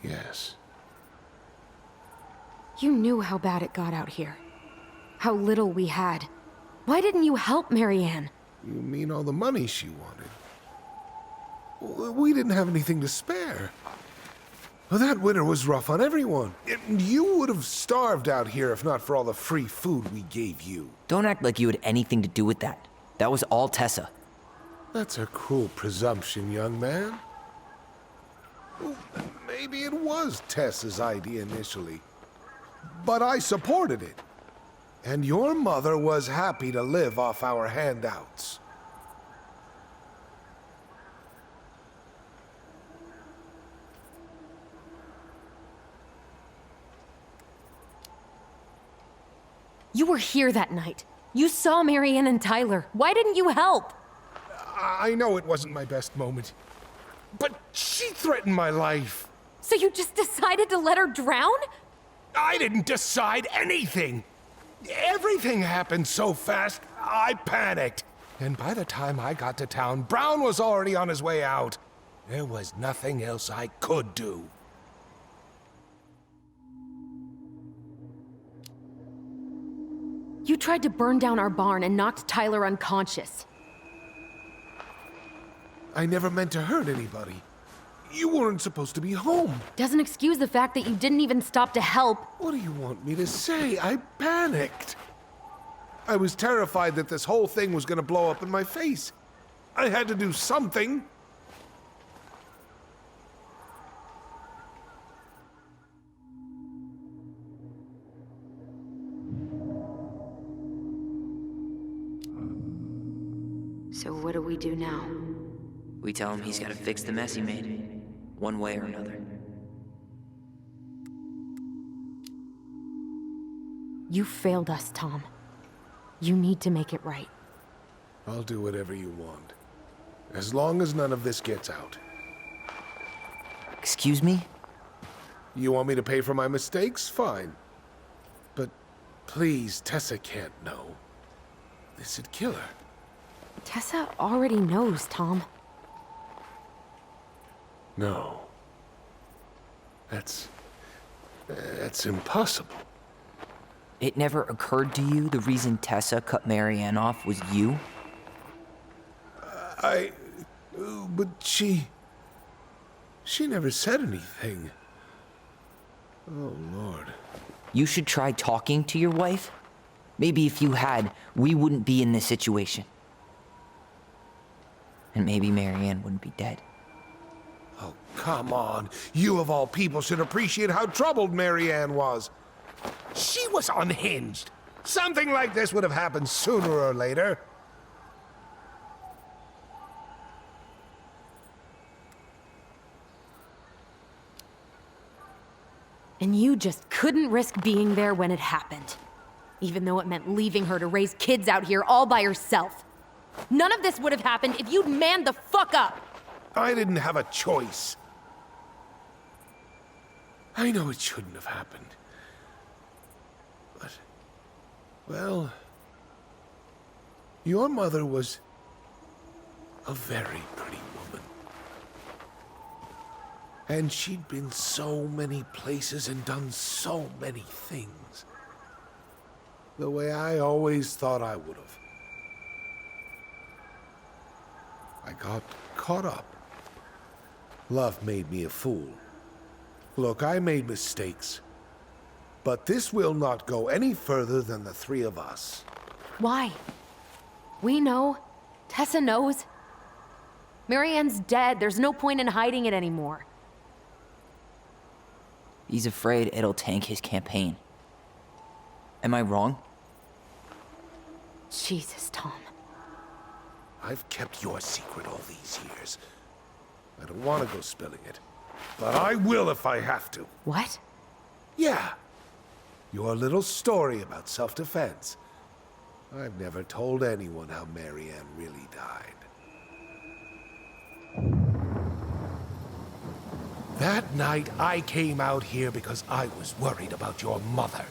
Yes. You knew how bad it got out here. How little we had. Why didn't you help Marianne? You mean all the money she wanted? We didn't have anything to spare. Well, that winter was rough on everyone. You would have starved out here if not for all the free food we gave you. Don't act like you had anything to do with that. That was all Tessa. That's a cruel presumption, young man. Well, maybe it was Tessa's idea initially. But I supported it. And your mother was happy to live off our handouts. You were here that night. You saw Marianne and Tyler. Why didn't you help? I know it wasn't my best moment. But she threatened my life. So you just decided to let her drown? I didn't decide anything. Everything happened so fast, I panicked. And by the time I got to town, Brown was already on his way out. There was nothing else I could do. You tried to burn down our barn and knocked Tyler unconscious. I never meant to hurt anybody. You weren't supposed to be home. Doesn't excuse the fact that you didn't even stop to help. What do you want me to say? I panicked. I was terrified that this whole thing was going to blow up in my face. I had to do something. So what do we do now? We tell him he's got to fix the mess he made, one way or another. You failed us, Tom. You need to make it right. I'll do whatever you want. As long as none of this gets out. Excuse me? You want me to pay for my mistakes? Fine. But please, Tessa can't know. This'd kill her. Tessa already knows, Tom. No. That's impossible. It never occurred to you the reason Tessa cut Marianne off was you? But she never said anything. Oh, Lord. You should try talking to your wife. Maybe if you had, we wouldn't be in this situation. and maybe Marianne wouldn't be dead. Oh, come on. You of all people should appreciate how troubled Marianne was. She was unhinged. Something like this would have happened sooner or later. And you just couldn't risk being there when it happened. Even though it meant leaving her to raise kids out here all by herself. None of this would have happened if you'd manned the fuck up! I didn't have a choice. I know it shouldn't have happened. But, well, your mother was a very pretty woman. And she'd been so many places and done so many things. The way I always thought I would have. I got caught up. Love made me a fool. Look, I made mistakes. But this will not go any further than the three of us. Why? We know. Tessa knows. Marianne's dead. There's no point in hiding it anymore. He's afraid it'll tank his campaign. Am I wrong? Jesus, Tom. I've kept your secret all these years. I don't want to go spilling it. But I will if I have to. What? Yeah. Your little story about self-defense. I've never told anyone how Marianne really died. That night, I came out here because I was worried about your mother.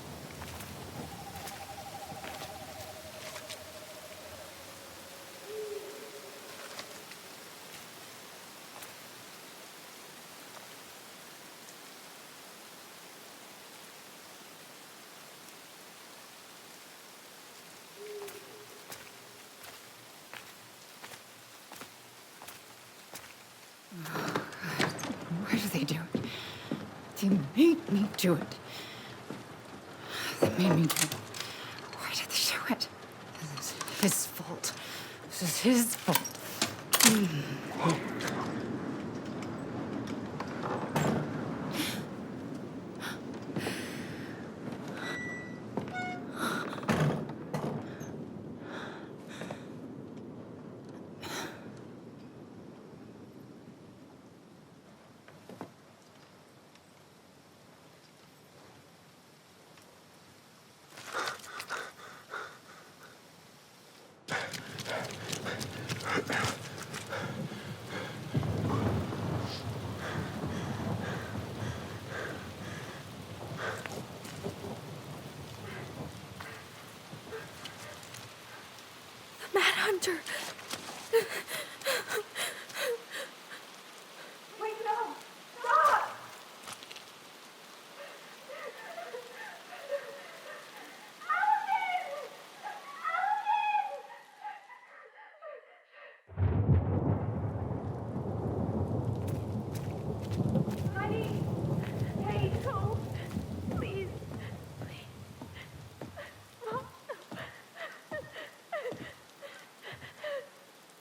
Why do they do it? They made me do it. They made me do it. Why did they do it? This is his fault. This is his fault. Hunter. Wait, no! Stop! Honey! Hey, no! Please. Please. Oh, no.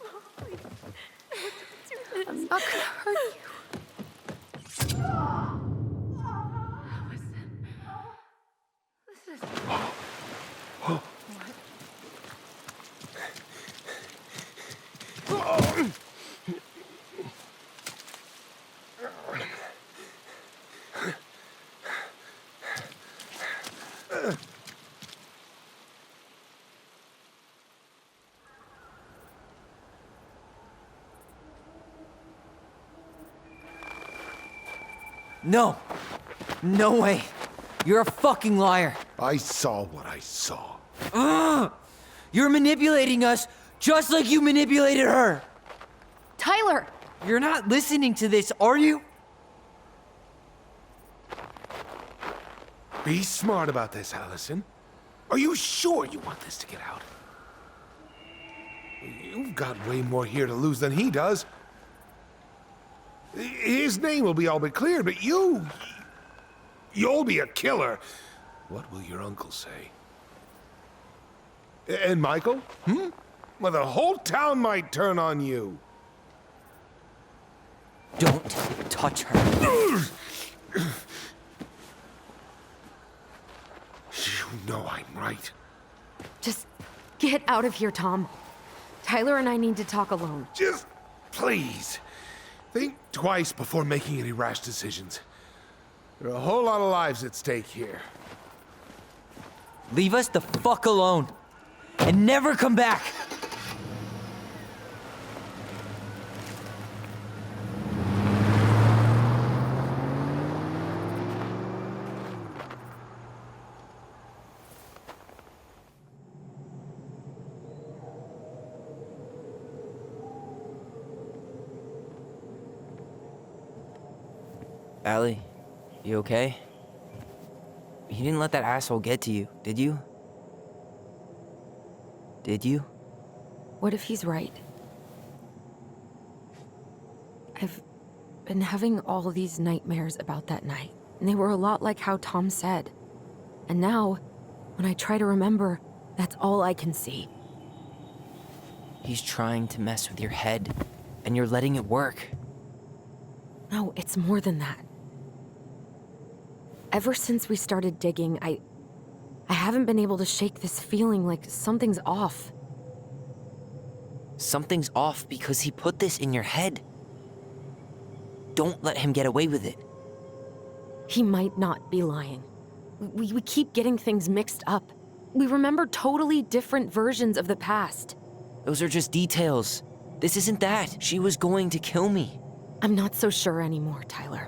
Oh, please. Don't do this. I'm not gonna hurt you. This is... No! No way! You're a fucking liar! I saw what I saw. Ugh! You're manipulating us just like you manipulated her! Tyler! You're not listening to this, are you? Be smart about this, Allison. Are you sure you want this to get out? You've got way more here to lose than he does. His name will be all but cleared, but you'll be a killer. What will your uncle say? And Michael? Well, the whole town might turn on you. Don't touch her. You know I'm right. Just get out of here, Tom. Tyler and I need to talk alone. Just please, think twice before making any rash decisions. There are a whole lot of lives at stake here. Leave us the fuck alone. And never come back. Allie, you okay? You didn't let that asshole get to you, did you? Did you? What if he's right? I've been having all these nightmares about that night, and they were a lot like how Tom said. And now, when I try to remember, that's all I can see. He's trying to mess with your head, and you're letting it work. No, it's more than that. Ever since we started digging, I haven't been able to shake this feeling like something's off. Something's off because he put this in your head. Don't let him get away with it. He might not be lying. We keep getting things mixed up. We remember totally different versions of the past. Those are just details. This isn't that. She was going to kill me. I'm not so sure anymore, Tyler.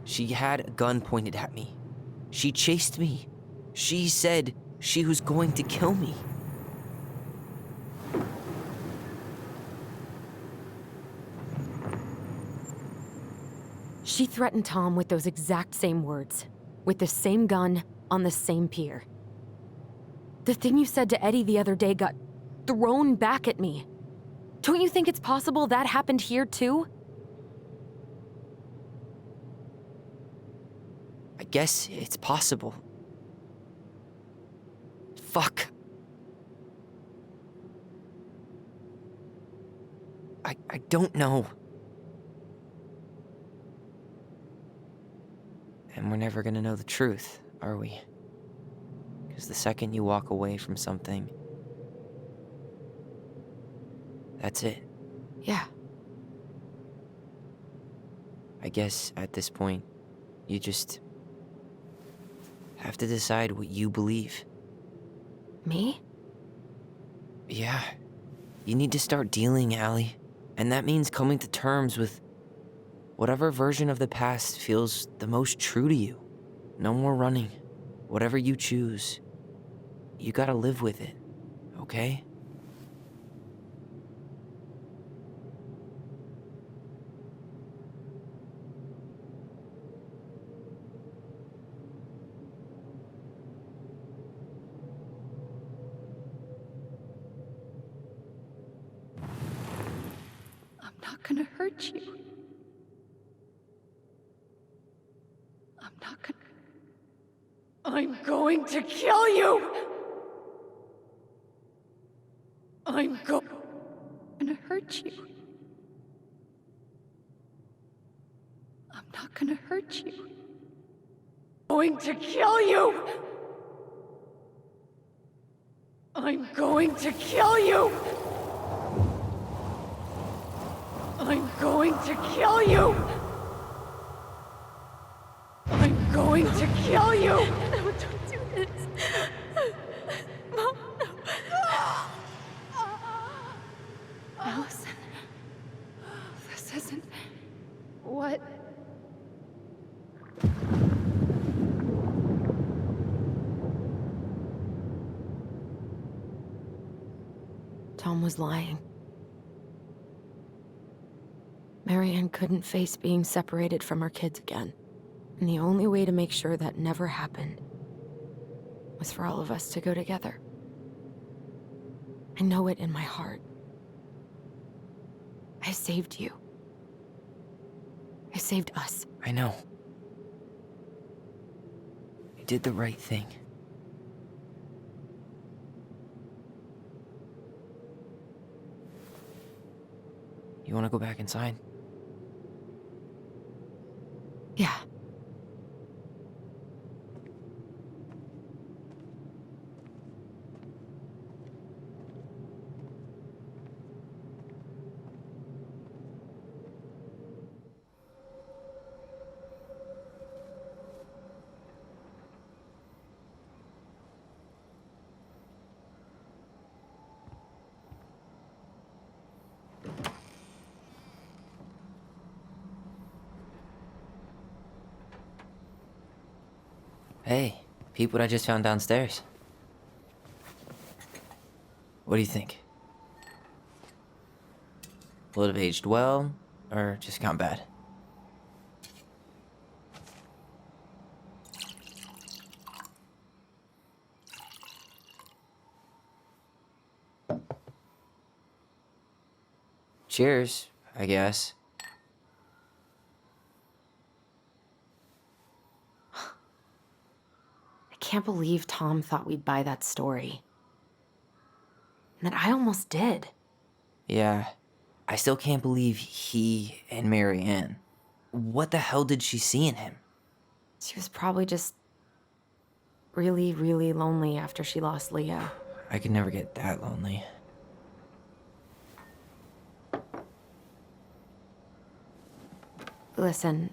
She had a gun pointed at me. She chased me. She said she was going to kill me. She threatened Tom with those exact same words, with the same gun on the same pier. The thing you said to Eddie the other day got thrown back at me. Don't you think it's possible that happened here too? I guess it's possible. Fuck. I don't know. And we're never gonna know the truth, are we? Because the second you walk away from something, that's it. Yeah. I guess at this point, you just have to decide what you believe. Me? Yeah. You need to start dealing, Allie. And that means coming to terms with whatever version of the past feels the most true to you. No more running. whatever you choose, you gotta live with it, okay? I'm not gonna hurt you. I'm not gonna... I'm going to kill you! I'm gonna hurt you. I'm not gonna hurt you. Going to kill you! I'm going to kill you! I'm going to kill you! I'm going to kill you! No, don't do this. Mom, no. Allison, this isn't what... Tom was lying. Marianne couldn't face being separated from her kids again. And the only way to make sure that never happened was for all of us to go together. I know it in my heart. I saved you. I saved us. I know. You did the right thing. You wanna go back inside? Yeah. Hey, peep what I just found downstairs. What do you think? Will it have aged well, or just gone bad? Cheers, I guess. I can't believe Tom thought we'd buy that story. And that I almost did. Yeah, I still can't believe he and Marianne. What the hell did she see in him? She was probably just really, really lonely after she lost Leo. I could never get that lonely. Listen,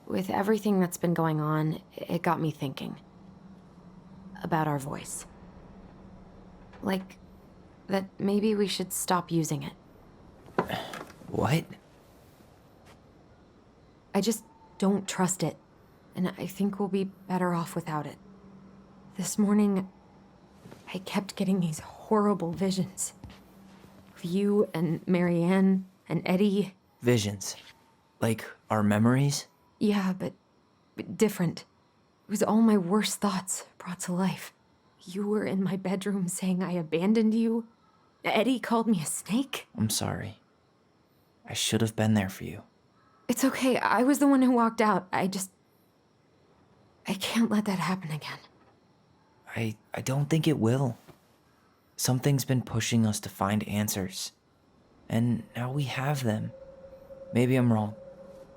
with everything that's been going on, it got me thinking. About our voice. Like, that maybe we should stop using it. What? I just don't trust it, and I think we'll be better off without it. This morning, I kept getting these horrible visions. Of you and Marianne and Eddie. Visions. Like our memories? Yeah, but different. It was all my worst thoughts brought to life. You were in my bedroom saying I abandoned you. Eddie called me a snake. I'm sorry. I should have been there for you. It's okay, I was the one who walked out. I can't let that happen again. I don't think it will. Something's been pushing us to find answers. And now we have them. Maybe I'm wrong.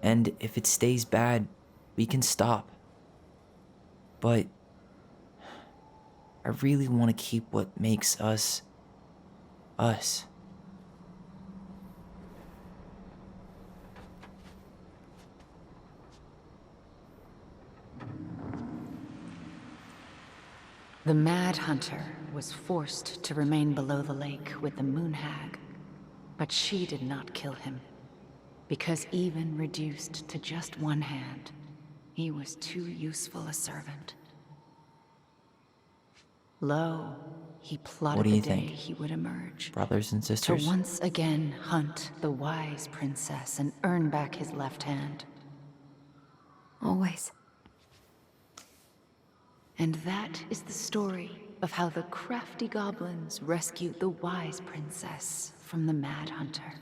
And if it stays bad, we can stop. But I really want to keep what makes us, us. The Mad Hunter was forced to remain below the lake with the Moon Hag, but she did not kill him, because even reduced to just one hand, he was too useful a servant. Lo, he What plotted do the you day think? he would emerge. Brothers and To sisters? once again hunt the wise princess and earn back his left hand. Always. And that is the story of how the crafty goblins rescued the wise princess from the Mad Hunter.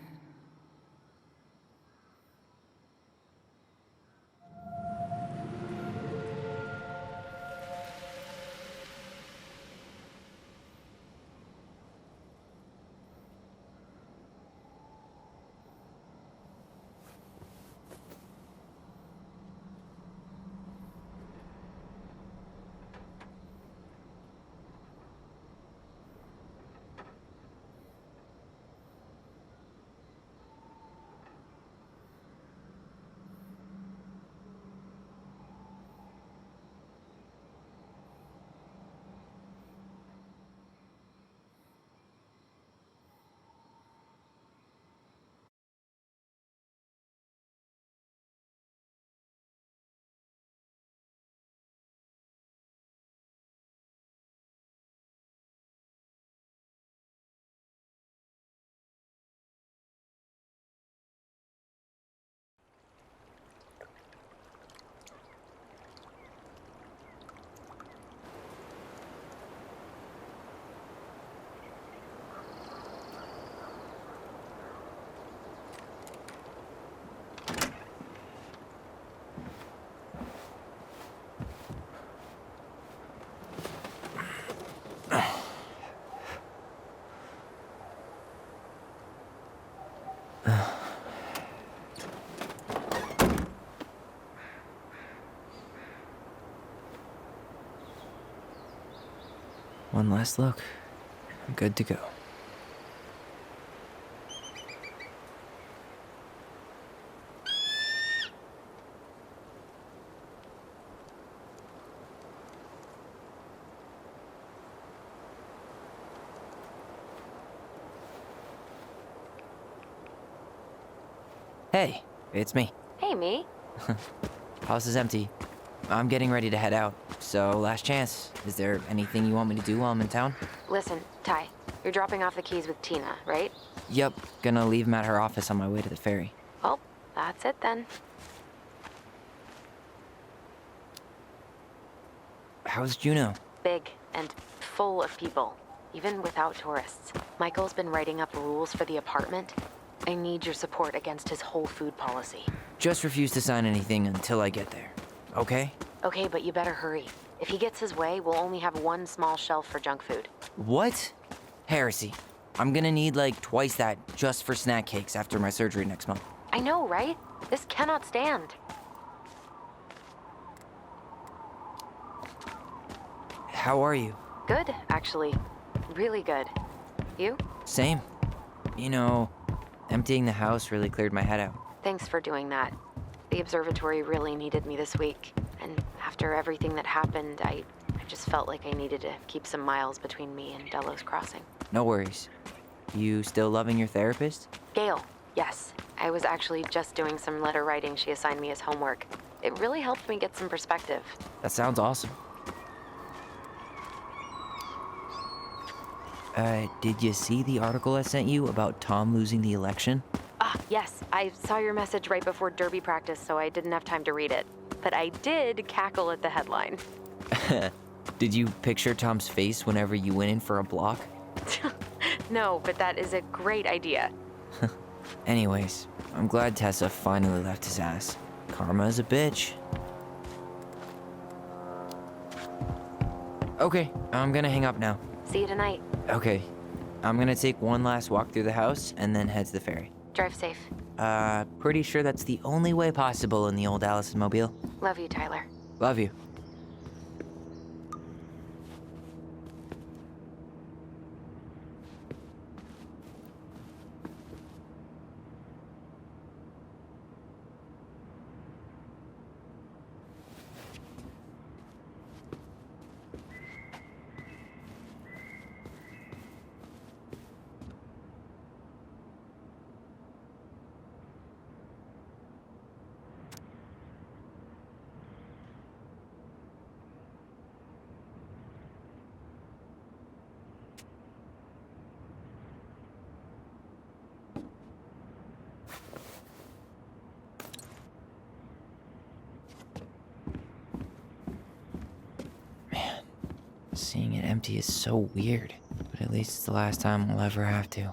One last look. I'm good to go. Hey, it's me. Hey, me. House is empty. I'm getting ready to head out, so last chance. Is there anything you want me to do while I'm in town? Listen, Ty, you're dropping off the keys with Tina, right? Yep, gonna leave them at her office on my way to the ferry. Well, that's it then. How's Juno? Big and full of people, even without tourists. Michael's been writing up rules for the apartment. I need your support against his whole food policy. Just refuse to sign anything until I get there, okay? Okay, but you better hurry. If he gets his way, we'll only have one small shelf for junk food. What? Heresy. I'm gonna need like twice that just for snack cakes after my surgery next month. I know, right? This cannot stand. How are you? Good, actually. Really good. You? Same. You know, emptying the house really cleared my head out. Thanks for doing that. The observatory really needed me this week. And after everything that happened, I just felt like I needed to keep some miles between me and Delos Crossing. No worries. You still loving your therapist? Gail, yes. I was actually just doing some letter writing she assigned me as homework. It really helped me get some perspective. That sounds awesome. Did you see the article I sent you about Tom losing the election? Ah, yes. I saw your message right before derby practice, so I didn't have time to read it. But I did cackle at the headline. Did you picture Tom's face whenever you went in for a block? No, but that is a great idea. Anyways, I'm glad Tessa finally left his ass. Karma's a bitch. Okay, I'm gonna hang up now. See you tonight. Okay, I'm gonna take one last walk through the house and then head to the ferry. Drive safe. Pretty sure that's the only way possible in the old Allison mobile. Love you, Tyler. Love you. Seeing it empty is so weird, but at least it's the last time we'll ever have to.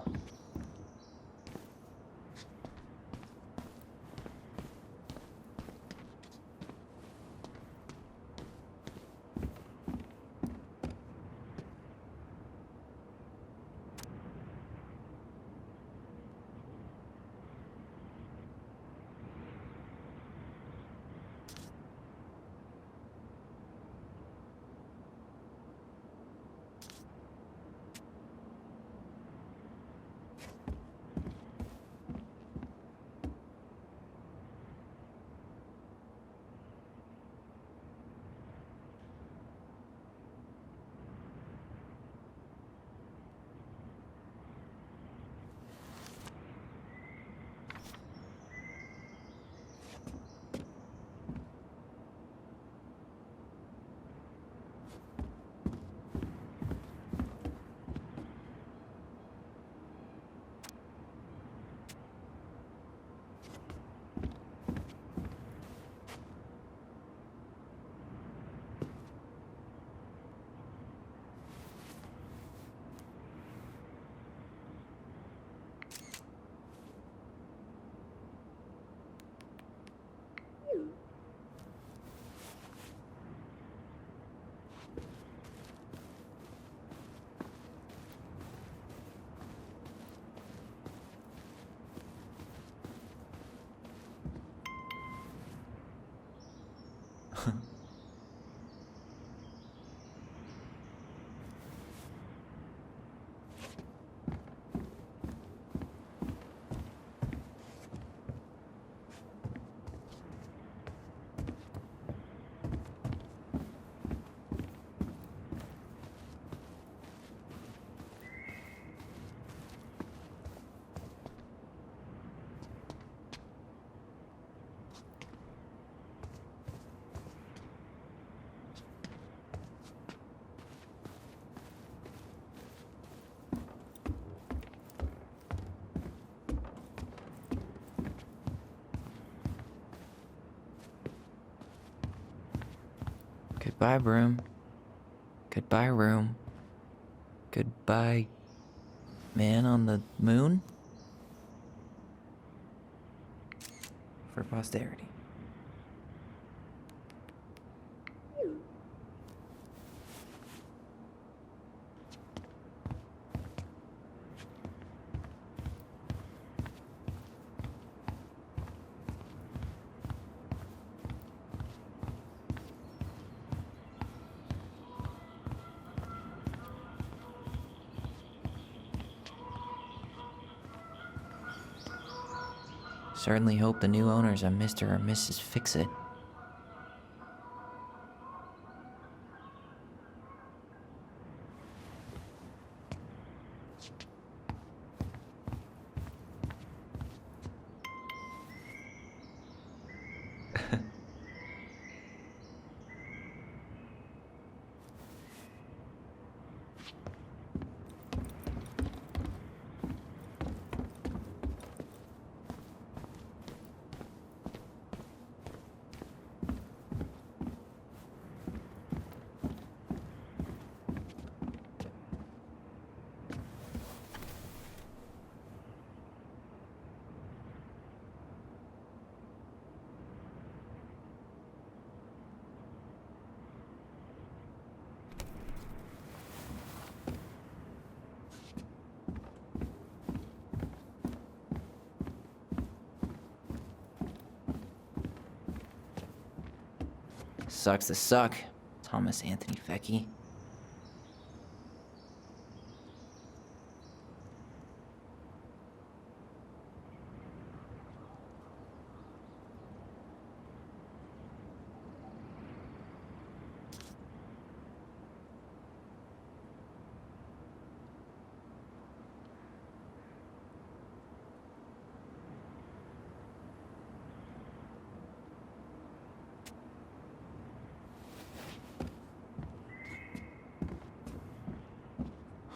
Goodbye, broom. Goodbye, room. Goodbye, man on the moon? For posterity. Certainly hope the new owners are Mr. or Mrs. Fix-It. Sucks to suck, Thomas Anthony Vecchi.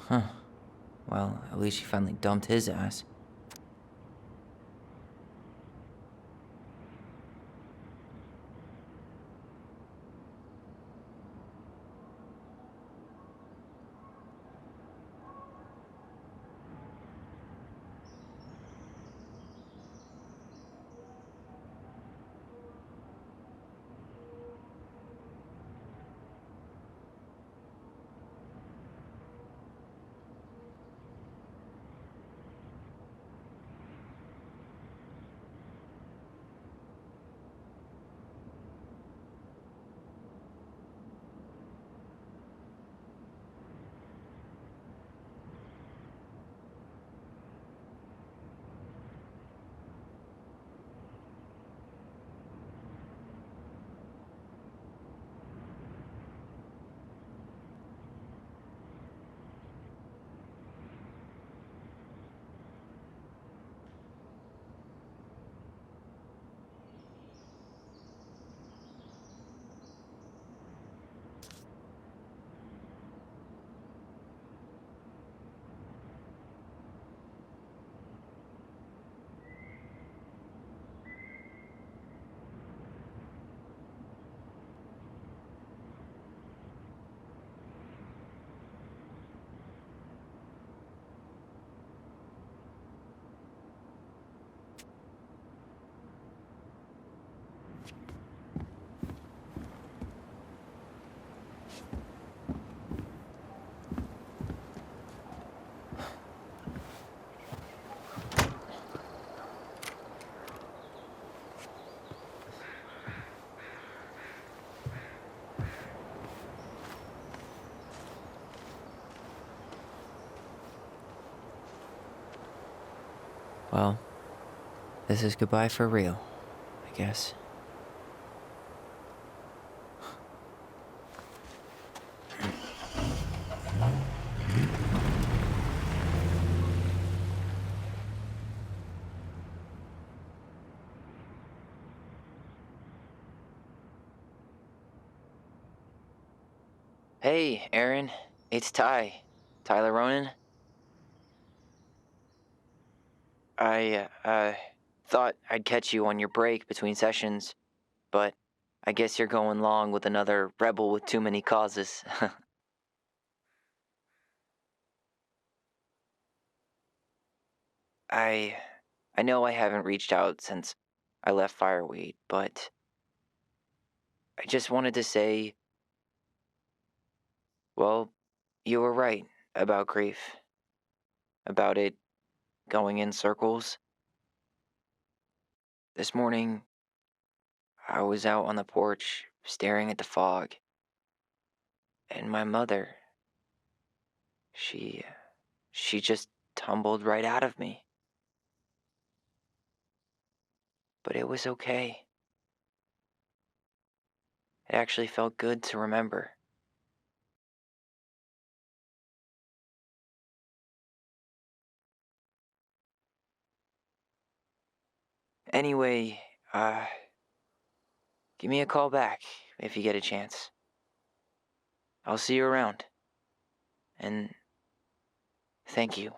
Huh. Well, at least she finally dumped his ass. Well, this is goodbye for real, I guess. Hey, Aaron. It's Tyler Ronan. I thought I'd catch you on your break between sessions, but I guess you're going long with another rebel with too many causes. I know I haven't reached out since I left Fireweed, but I just wanted to say, well, you were right about grief. About it going in circles. This morning, I was out on the porch staring at the fog, and my mother, she just tumbled right out of me. But it was okay. It actually felt good to remember. Anyway, give me a call back if you get a chance. I'll see you around. And thank you.